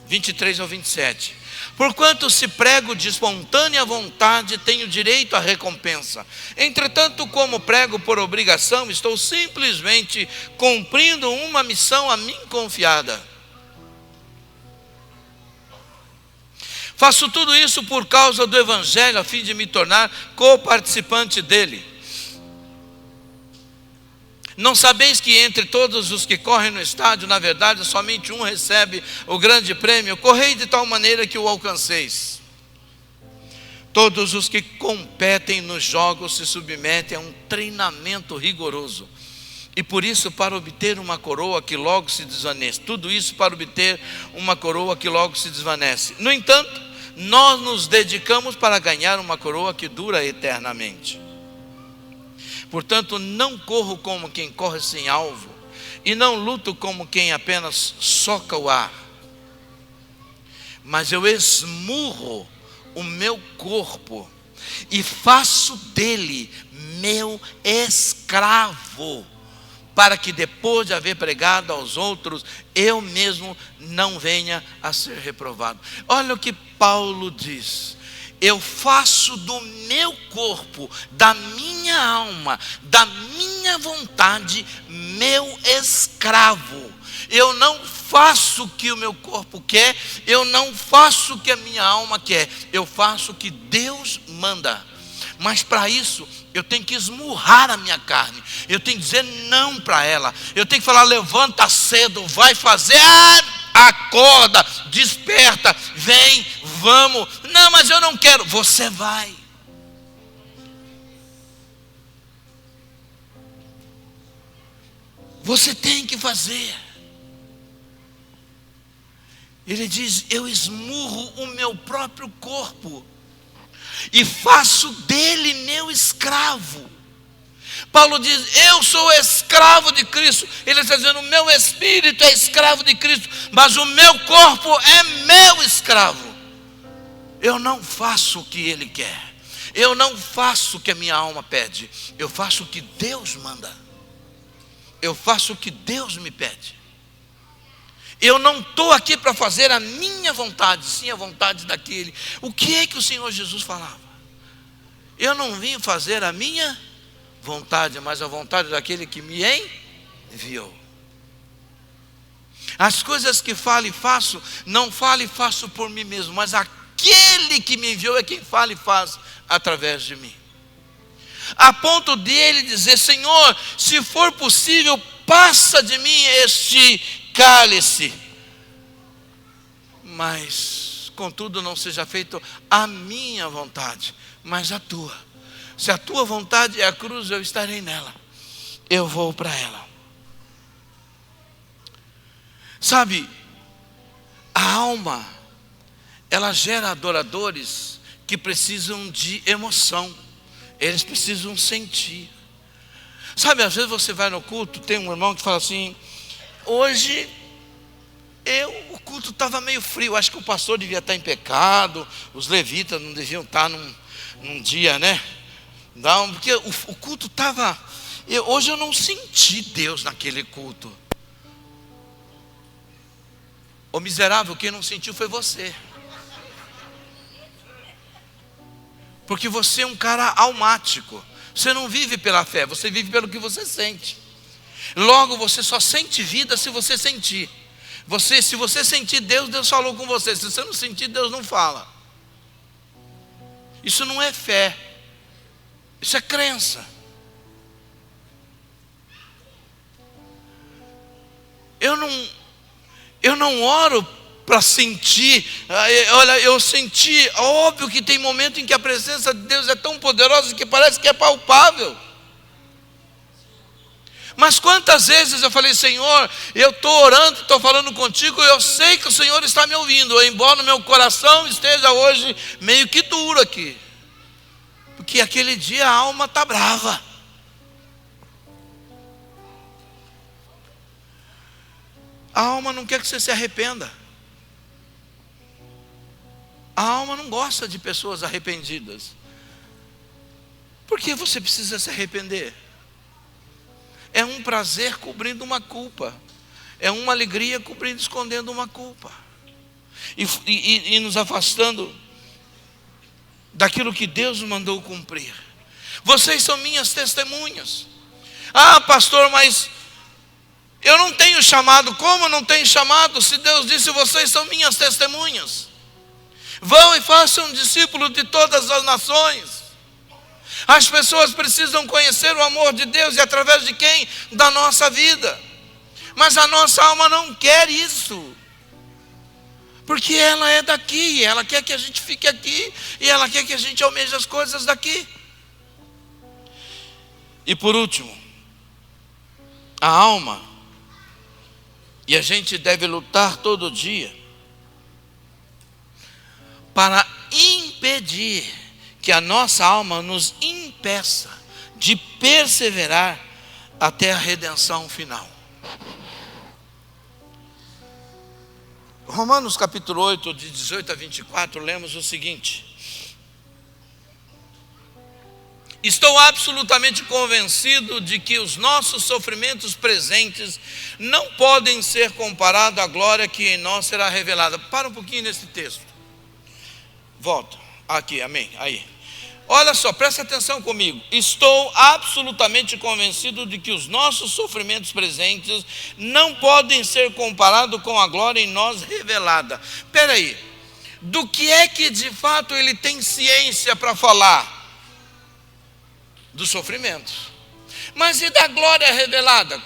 23 ao 27. Porquanto se prego de espontânea vontade, tenho direito à recompensa. Entretanto, como prego por obrigação, estou simplesmente cumprindo uma missão a mim confiada. Faço tudo isso por causa do evangelho, a fim de me tornar coparticipante dele. Não sabeis que entre todos os que correm no estádio, na verdade, somente um recebe o grande prêmio? Correi de tal maneira que o alcanceis. Todos os que competem nos jogos se submetem a um treinamento rigoroso. E por isso, para obter uma coroa que logo se desvanece. Tudo isso para obter uma coroa que logo se desvanece. No entanto, nós nos dedicamos para ganhar uma coroa que dura eternamente. Portanto, não corro como quem corre sem alvo, e não luto como quem apenas soca o ar. Mas eu esmurro o meu corpo e faço dele meu escravo, para que depois de haver pregado aos outros, eu mesmo não venha a ser reprovado. Olha o que Paulo diz: eu faço do meu corpo, da minha alma, da minha vontade, meu escravo. Eu não faço o que o meu corpo quer, eu não faço o que a minha alma quer, eu faço o que Deus manda. Mas para isso, eu tenho que esmurrar a minha carne, eu tenho que dizer não para ela, eu tenho que falar: levanta cedo, vai fazer, acorda, desperta, vem, vamos. Não, mas eu não quero. Você vai. Você tem que fazer. Ele diz: eu esmurro o meu próprio corpo e faço dele meu escravo. Paulo diz: eu sou escravo de Cristo. Ele está dizendo: o meu espírito é escravo de Cristo, mas o meu corpo é meu escravo. Eu não faço o que ele quer, eu não faço o que a minha alma pede, eu faço o que Deus manda, eu faço o que Deus me pede. Eu não estou aqui para fazer a minha vontade, sim a vontade daquele. O que é que o Senhor Jesus falava? Eu não vim fazer a minha vontade, mas a vontade daquele que me enviou. As coisas que falo e faço, não falo e faço por mim mesmo, mas aquele que me enviou é quem fala e faz através de mim. A ponto de ele dizer: Senhor, se for possível, passa de mim este cálice, mas contudo não seja feito a minha vontade, mas a tua. Se a tua vontade é a cruz, eu estarei nela, eu vou para ela. Sabe, a alma, ela gera adoradores que precisam de emoção, eles precisam sentir. Sabe, às vezes você vai no culto, tem um irmão que fala assim: hoje o culto estava meio frio, acho que o pastor devia estar em pecado, os levitas não deviam estar num dia, né? Não, porque o culto estava... Hoje eu não senti Deus naquele culto. Ô miserável, quem não sentiu foi você. Porque você é um cara almático. Você não vive pela fé, você vive pelo que você sente. Logo, você só sente vida se você sentir. Se você sentir Deus, Deus falou com você. Se você não sentir, Deus não fala. Isso não é fé, isso é crença. Eu não oro para sentir. Olha, eu senti. Óbvio que tem momento em que a presença de Deus é tão poderosa que parece que é palpável. Mas quantas vezes eu falei: Senhor, eu estou orando, estou falando contigo, eu sei que o Senhor está me ouvindo, embora o meu coração esteja hoje meio que duro aqui, porque aquele dia a alma está brava. A alma não quer que você se arrependa. A alma não gosta de pessoas arrependidas. Por que você precisa se arrepender? É um prazer cobrindo uma culpa. É uma alegria cobrindo, escondendo uma culpa. E nos afastando daquilo que Deus nos mandou cumprir. Vocês são minhas testemunhas. Ah, pastor, mas eu não tenho chamado. Como não tenho chamado? Se Deus disse: vocês são minhas testemunhas. Vão e façam discípulos de todas as nações. As pessoas precisam conhecer o amor de Deus, e através de quem? Da nossa vida. Mas a nossa alma não quer isso, porque ela é daqui, ela quer que a gente fique aqui, e ela quer que a gente almeje as coisas daqui. E por último, a alma, e a gente deve lutar todo dia para impedir que a nossa alma nos impeça de perseverar até a redenção final. Romanos capítulo 8, de 18 a 24, lemos o seguinte: estou absolutamente convencido de que os nossos sofrimentos presentes não podem ser comparados à glória que em nós será revelada. Para um pouquinho nesse texto. Volta. Aqui, amém. Aí. Olha só, presta atenção comigo. Estou absolutamente convencido de que os nossos sofrimentos presentes não podem ser comparados com a glória em nós revelada. Espera aí, do que é que de fato ele tem ciência para falar? Dos sofrimentos. Mas e da glória revelada?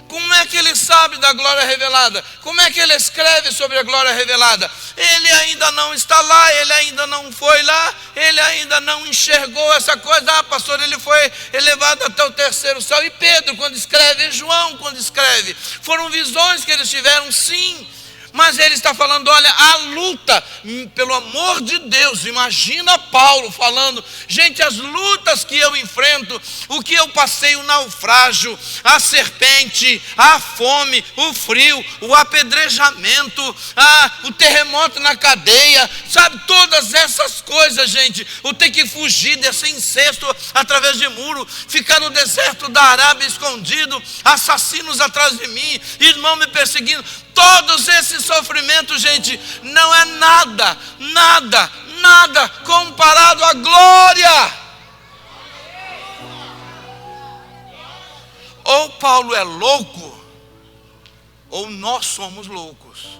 Como é que ele sabe da glória revelada? Como é que ele escreve sobre a glória revelada? Ele ainda não está lá, ele ainda não foi lá, ele ainda não enxergou essa coisa. Ah, pastor, ele foi elevado até o terceiro céu. E Pedro, quando escreve, e João, quando escreve, foram visões que eles tiveram, sim, Mas ele está falando, olha, a luta, pelo amor de Deus, imagina Paulo falando, gente, as lutas que eu enfrento, o que eu passei, o naufrágio, a serpente, a fome, o frio, o apedrejamento, o terremoto na cadeia, sabe, todas essas coisas, gente, o ter que fugir desse incesto através de muro, ficar no deserto da Arábia escondido, assassinos atrás de mim, irmão me perseguindo, todos esses sofrimentos, gente, não é nada, nada, nada comparado à glória. Ou Paulo é louco, ou nós somos loucos.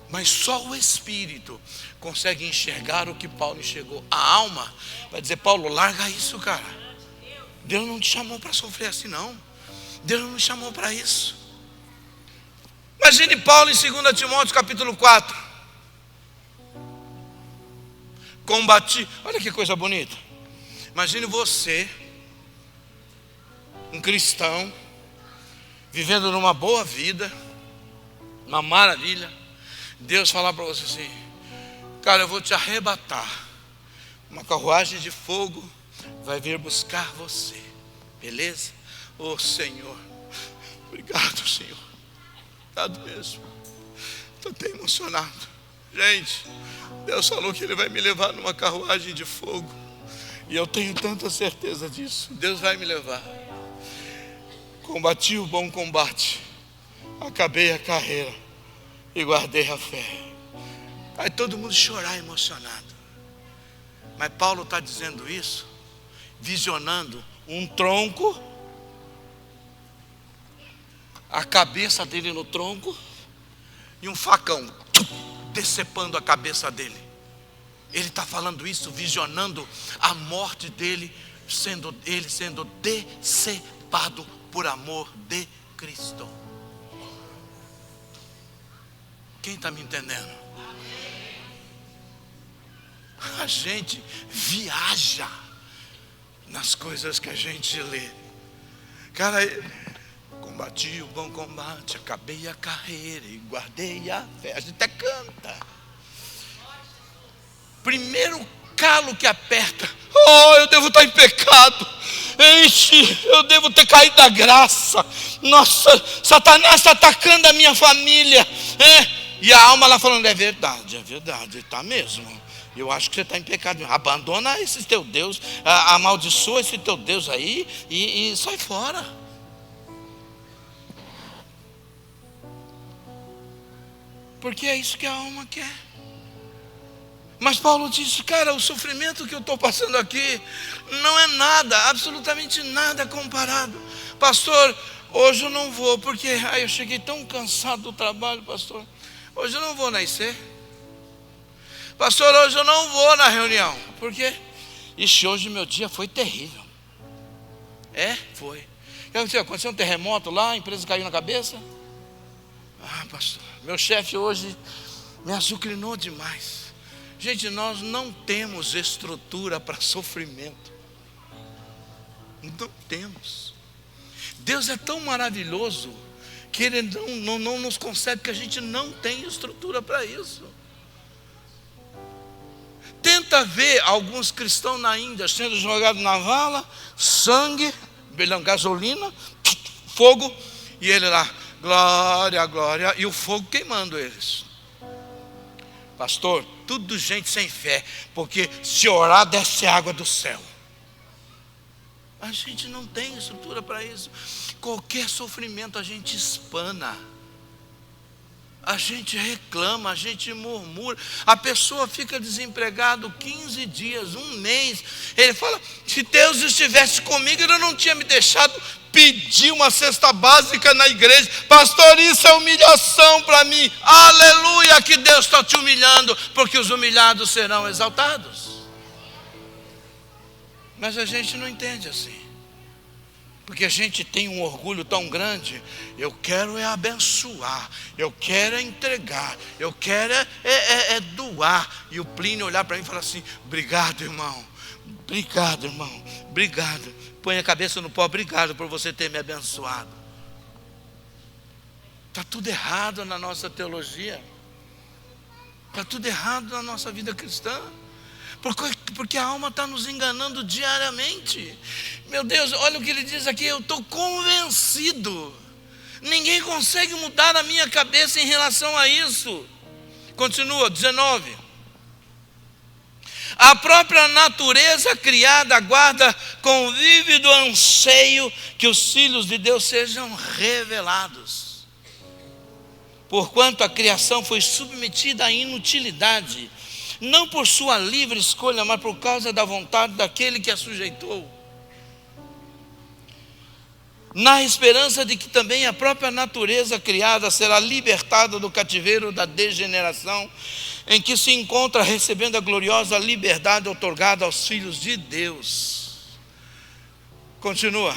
Mas só o Espírito consegue enxergar o que Paulo enxergou. A alma vai dizer, Paulo, larga isso, cara. Deus não te chamou para sofrer assim, não. Deus não me chamou para isso. Imagine Paulo em 2 Timóteo capítulo 4. Combati, olha que coisa bonita. Imagine você, um cristão, vivendo numa boa vida, uma maravilha. Deus falar para você assim, cara, eu vou te arrebatar. Uma carruagem de fogo vai vir buscar você. Beleza? Oh Senhor, obrigado Senhor, obrigado mesmo, estou até emocionado. Gente, Deus falou que Ele vai me levar numa carruagem de fogo, e eu tenho tanta certeza disso, Deus vai me levar. Combati o bom combate, acabei a carreira e guardei a fé. Aí todo mundo chorar emocionado, mas Paulo está dizendo isso, visionando um tronco, a cabeça dele no tronco e um facão decepando a cabeça dele. Ele está falando isso, visionando a morte dele, sendo decepado por amor de Cristo. Quem está me entendendo? A gente viaja nas coisas que a gente lê. Cara, combati o bom combate, acabei a carreira e guardei a fé. A gente até canta. Primeiro calo que aperta, eu devo estar em pecado. Eu devo ter caído da graça. Nossa, Satanás está atacando a minha família. E a alma lá falando, é verdade, está mesmo. Eu acho que você está em pecado. Abandona esse teu Deus, amaldiçoa esse teu Deus aí e sai fora. Porque é isso que a alma quer. Mas Paulo disse, cara, o sofrimento que eu estou passando aqui não é nada, absolutamente nada comparado. Pastor, hoje eu não vou, porque eu cheguei tão cansado do trabalho, pastor. Hoje eu não vou nascer. Pastor, hoje eu não vou na reunião. Por quê? Ixi, hoje meu dia foi terrível. Foi. Aconteceu um terremoto lá, a empresa caiu na cabeça. Pastor, meu chefe hoje me azucrinou demais. Gente, nós não temos estrutura para sofrimento. Não temos. Deus é tão maravilhoso que Ele não nos concebe, que a gente não tem estrutura para isso. Tenta ver alguns cristãos na Índia sendo jogados na vala, sangue, gasolina, fogo, e ele lá, glória, glória, e o fogo queimando eles. Pastor, tudo gente sem fé, porque se orar desce água do céu. A gente não tem estrutura para isso. Qualquer sofrimento a gente espana, a gente reclama, a gente murmura. A pessoa fica desempregado 15 dias, um mês. Ele fala, se Deus estivesse comigo, Ele não tinha me deixado pedir uma cesta básica na igreja. Pastor, isso é humilhação para mim. Aleluia, que Deus está te humilhando, porque os humilhados serão exaltados. Mas a gente não entende assim, porque a gente tem um orgulho tão grande. Eu quero abençoar, eu quero entregar, eu quero doar. E o Plínio olhar para mim e falar assim, obrigado irmão, obrigado. Põe a cabeça no pó, obrigado por você ter me abençoado. Está tudo errado na nossa teologia. Está tudo errado na nossa vida cristã. Porque a alma está nos enganando diariamente. Meu Deus, olha o que ele diz aqui. Eu estou convencido. Ninguém consegue mudar a minha cabeça em relação a isso. Continua, 19. A própria natureza criada aguarda com vívido anseio que os filhos de Deus sejam revelados. Porquanto a criação foi submetida à inutilidade, não por sua livre escolha, mas por causa da vontade daquele que a sujeitou, na esperança de que também a própria natureza criada será libertada do cativeiro da degeneração, em que se encontra, recebendo a gloriosa liberdade outorgada aos filhos de Deus. Continua.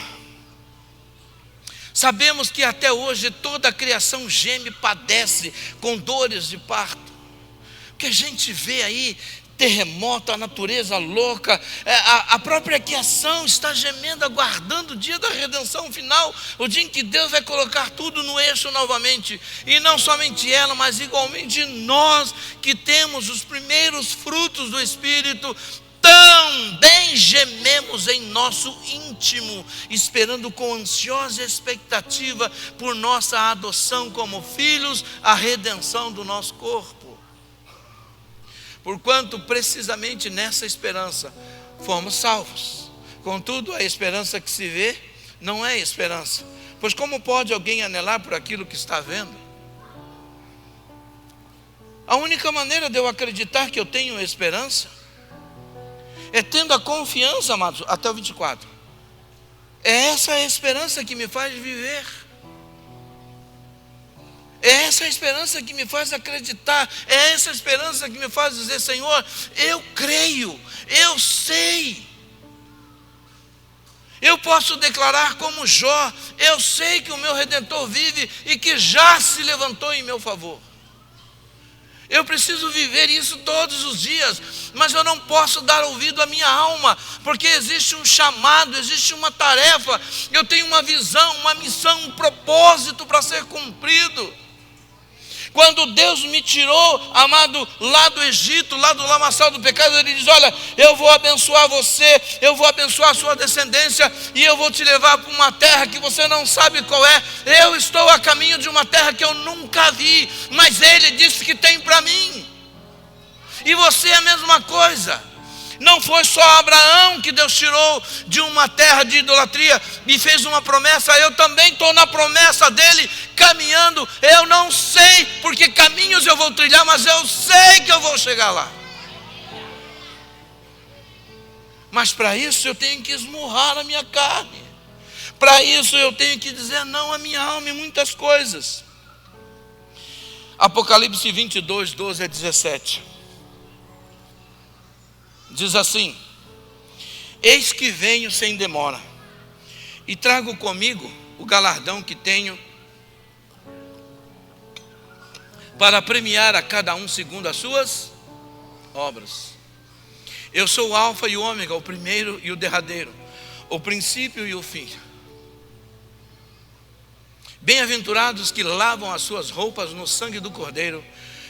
Sabemos que até hoje toda a criação geme e padece com dores de parto. O que a gente vê aí, terremoto, a natureza louca, a própria criação está gemendo, aguardando o dia da redenção final, o dia em que Deus vai colocar tudo no eixo novamente. E não somente ela, mas igualmente nós que temos os primeiros frutos do Espírito, também gememos em nosso íntimo, esperando com ansiosa expectativa por nossa adoção como filhos, a redenção do nosso corpo. Porquanto precisamente nessa esperança fomos salvos. Contudo, a esperança que se vê não é esperança, pois como pode alguém anelar por aquilo que está vendo? A única maneira de eu acreditar que eu tenho esperança é tendo a confiança, amados, até o 24. É essa a esperança que me faz viver. É essa a esperança que me faz acreditar. É essa a esperança que me faz dizer: Senhor, eu creio, eu sei. Eu posso declarar como Jó: eu sei que o meu Redentor vive e que já se levantou em meu favor. Eu preciso viver isso todos os dias, mas eu não posso dar ouvido à minha alma, porque existe um chamado, existe uma tarefa, eu tenho uma visão, uma missão, um propósito para ser cumprido. Quando Deus me tirou, amado, lá do Egito, lá do lamaçal do pecado, Ele diz: olha, eu vou abençoar você, eu vou abençoar a sua descendência, e eu vou te levar para uma terra que você não sabe qual é. Eu estou a caminho de uma terra que eu nunca vi, mas Ele disse que tem para mim. E você é a mesma coisa. Não foi só Abraão que Deus tirou de uma terra de idolatria e fez uma promessa. Eu também estou na promessa dele, caminhando. Eu não sei por que caminhos eu vou trilhar, mas eu sei que eu vou chegar lá. Mas para isso eu tenho que esmurrar a minha carne. Para isso eu tenho que dizer não à minha alma em muitas coisas. Apocalipse 22, 12 a 17. Diz assim: eis que venho sem demora, e trago comigo o galardão que tenho para premiar a cada um segundo as suas obras. Eu sou o Alfa e o Ômega, o primeiro e o derradeiro, o princípio e o fim. Bem-aventurados que lavam as suas roupas no sangue do Cordeiro,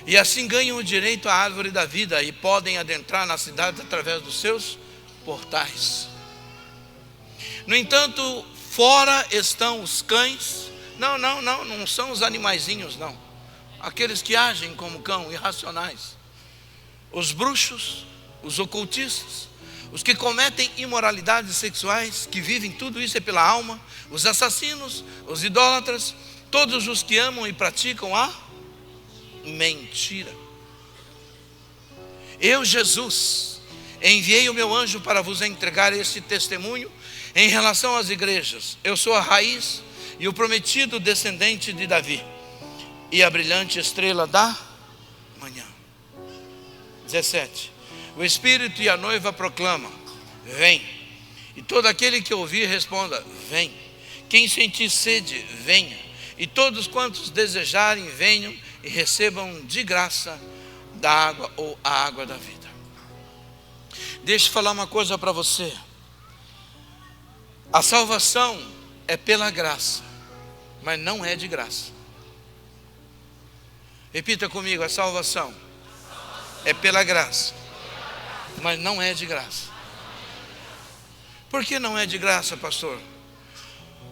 e assim ganham o direito à árvore da vida e podem adentrar na cidade através dos seus portais. No entanto, fora estão os cães. Não são os animaizinhos, não. Aqueles que agem como cão, irracionais. Os bruxos, os ocultistas, os que cometem imoralidades sexuais, que vivem, tudo isso é pela alma, os assassinos, os idólatras, todos os que amam e praticam a mentira. Eu, Jesus, enviei o meu anjo para vos entregar este testemunho em relação às igrejas. Eu sou a raiz e o prometido descendente de Davi, e a brilhante estrela da manhã. 17. O Espírito e a noiva proclamam: vem. E todo aquele que ouvir responda: vem. Quem sentir sede, venha. E todos quantos desejarem, venham e recebam de graça da água, ou a água da vida. Deixa eu falar uma coisa para você. A salvação é pela graça, mas não é de graça. Repita comigo: a salvação é pela graça, mas não é de graça. Por que não é de graça, pastor?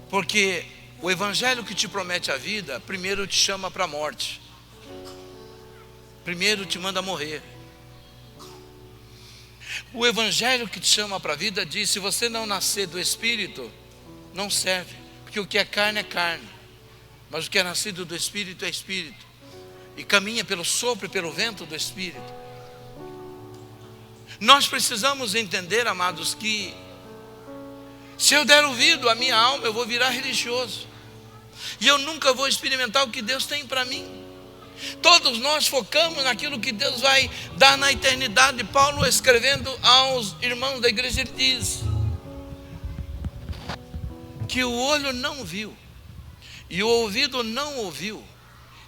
Porque o evangelho que te promete a vida, primeiro te chama para a morte, primeiro te manda morrer. O evangelho que te chama para a vida diz: se você não nascer do Espírito, não serve, porque o que é carne, mas o que é nascido do Espírito é Espírito, e caminha pelo sopro e pelo vento do Espírito. Nós precisamos entender, amados, que se eu der ouvido à minha alma, eu vou virar religioso, e eu nunca vou experimentar o que Deus tem para mim. Todos nós focamos naquilo que Deus vai dar na eternidade. Paulo, escrevendo aos irmãos da igreja, ele diz que o olho não viu, e o ouvido não ouviu,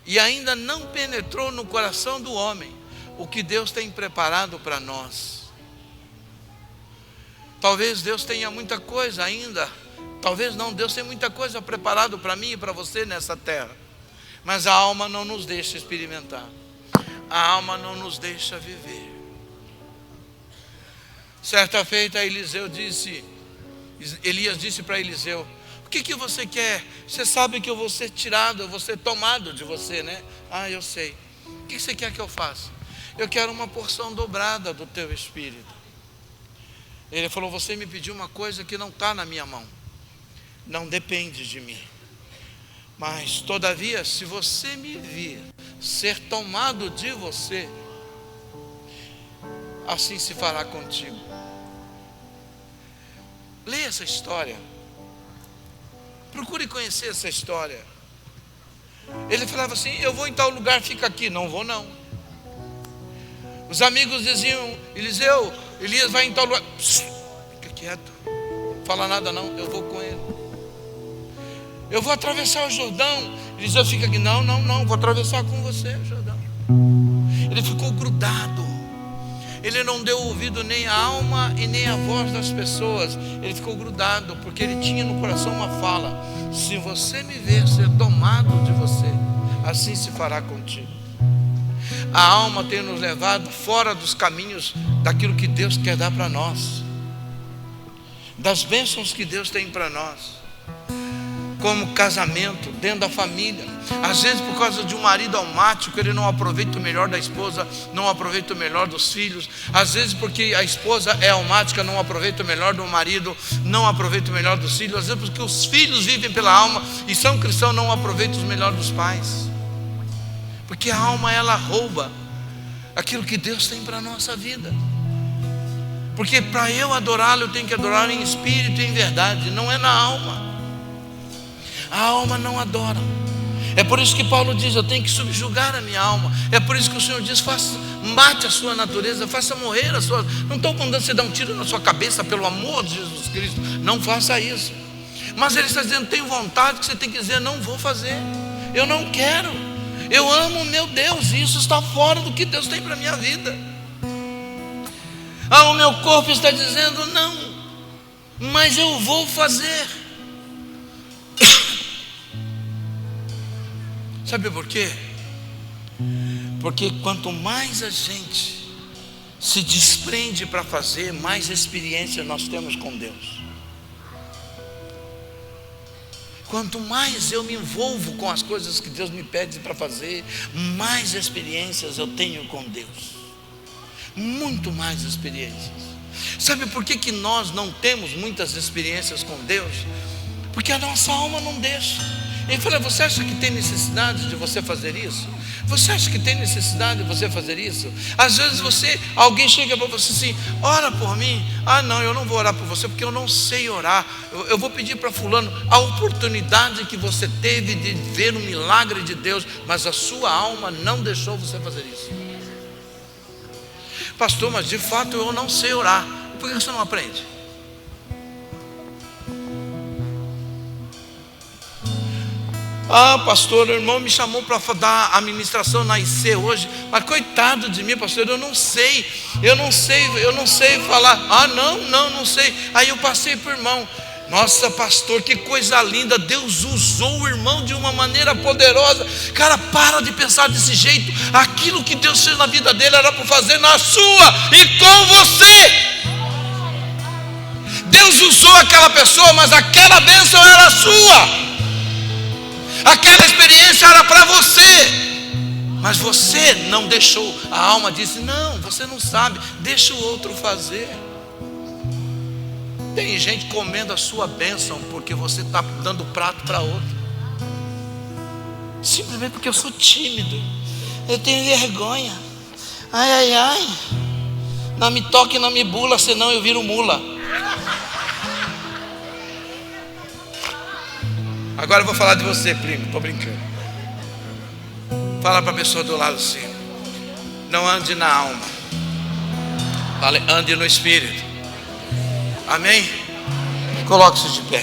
e ainda não penetrou no coração do homem o que Deus tem preparado para nós. Talvez Deus tenha muita coisa ainda, talvez não, Deus tem muita coisa preparado para mim e para você nessa terra, mas a alma não nos deixa experimentar, a alma não nos deixa viver. Certa feita Elias disse para Eliseu: o que você quer? Você sabe que eu vou ser tirado, eu vou ser tomado de você, né? Ah, eu sei. O que você quer que eu faça? Eu quero uma porção dobrada do teu espírito. Ele falou: você me pediu uma coisa que não está na minha mão, não depende de mim, mas todavia, se você me vir ser tomado de você, assim se fará contigo. Leia essa história, procure conhecer essa história. Ele falava assim: eu vou em tal lugar, fica aqui. Não vou não. Os amigos diziam: Elias vai em tal lugar. Fica quieto, não fala nada não, eu vou com ele. Eu vou atravessar o Jordão. Eliseu fica aqui: não, vou atravessar com você o Jordão. Ele ficou grudado, ele não deu ouvido nem à alma e nem à voz das pessoas. Ele ficou grudado, porque ele tinha no coração uma fala: se você me ver ser tomado de você, assim se fará contigo. A alma tem nos levado fora dos caminhos daquilo que Deus quer dar para nós, das bênçãos que Deus tem para nós, como casamento, dentro da família. Às vezes, por causa de um marido almático, ele não aproveita o melhor da esposa, não aproveita o melhor dos filhos. Às vezes, porque a esposa é almática, não aproveita o melhor do marido, não aproveita o melhor dos filhos. Às vezes, porque os filhos vivem pela alma e são cristãos, não aproveitam os melhores dos pais, porque a alma, ela rouba aquilo que Deus tem para a nossa vida. Porque para eu adorá-lo, eu tenho que adorar em espírito e em verdade, não é na alma. A alma não adora. É por isso que Paulo diz: eu tenho que subjugar a minha alma. É por isso que o Senhor diz: mate a sua natureza, faça morrer a sua. Não estou mandando você dar um tiro na sua cabeça, pelo amor de Jesus Cristo, não faça isso. Mas ele está dizendo: tenho vontade, que você tem que dizer: não vou fazer, eu não quero, eu amo o meu Deus, e isso está fora do que Deus tem para a minha vida. O meu corpo está dizendo não, mas eu vou fazer. Sabe por quê? Porque quanto mais a gente se desprende para fazer, mais experiência nós temos com Deus. Quanto mais eu me envolvo com as coisas que Deus me pede para fazer, mais experiências eu tenho com Deus. Muito mais experiências. Sabe por que nós não temos muitas experiências com Deus? Porque a nossa alma não deixa. Ele fala: você acha que tem necessidade de você fazer isso? Você acha que tem necessidade de você fazer isso? Às vezes alguém chega para você assim: ora por mim. Ah, não, eu não vou orar por você porque eu não sei orar. Eu vou pedir para fulano. A oportunidade que você teve de ver o milagre de Deus, mas a sua alma não deixou você fazer isso. Pastor, mas de fato eu não sei orar. Por que você não aprende? Ah, pastor, o irmão me chamou para dar a ministração na IC hoje, mas coitado de mim, pastor, eu não sei falar. Ah, não sei. Aí eu passei para o irmão. Nossa, pastor, que coisa linda, Deus usou o irmão de uma maneira poderosa. Cara, para de pensar desse jeito. Aquilo que Deus fez na vida dele era para fazer na sua e com você. Deus usou aquela pessoa, mas aquela bênção era sua. Aquela experiência era para você, mas você não deixou. A alma disse: não, você não sabe, deixa o outro fazer. Tem gente comendo a sua bênção porque você está dando prato para outro, simplesmente porque eu sou tímido, eu tenho vergonha. Ai, ai, ai, não me toque, não me bula, senão eu viro mula. Agora eu vou falar de você, primo, estou brincando. Fala para a pessoa do lado assim: não ande na alma, ande no espírito. Amém? Coloque-se de pé.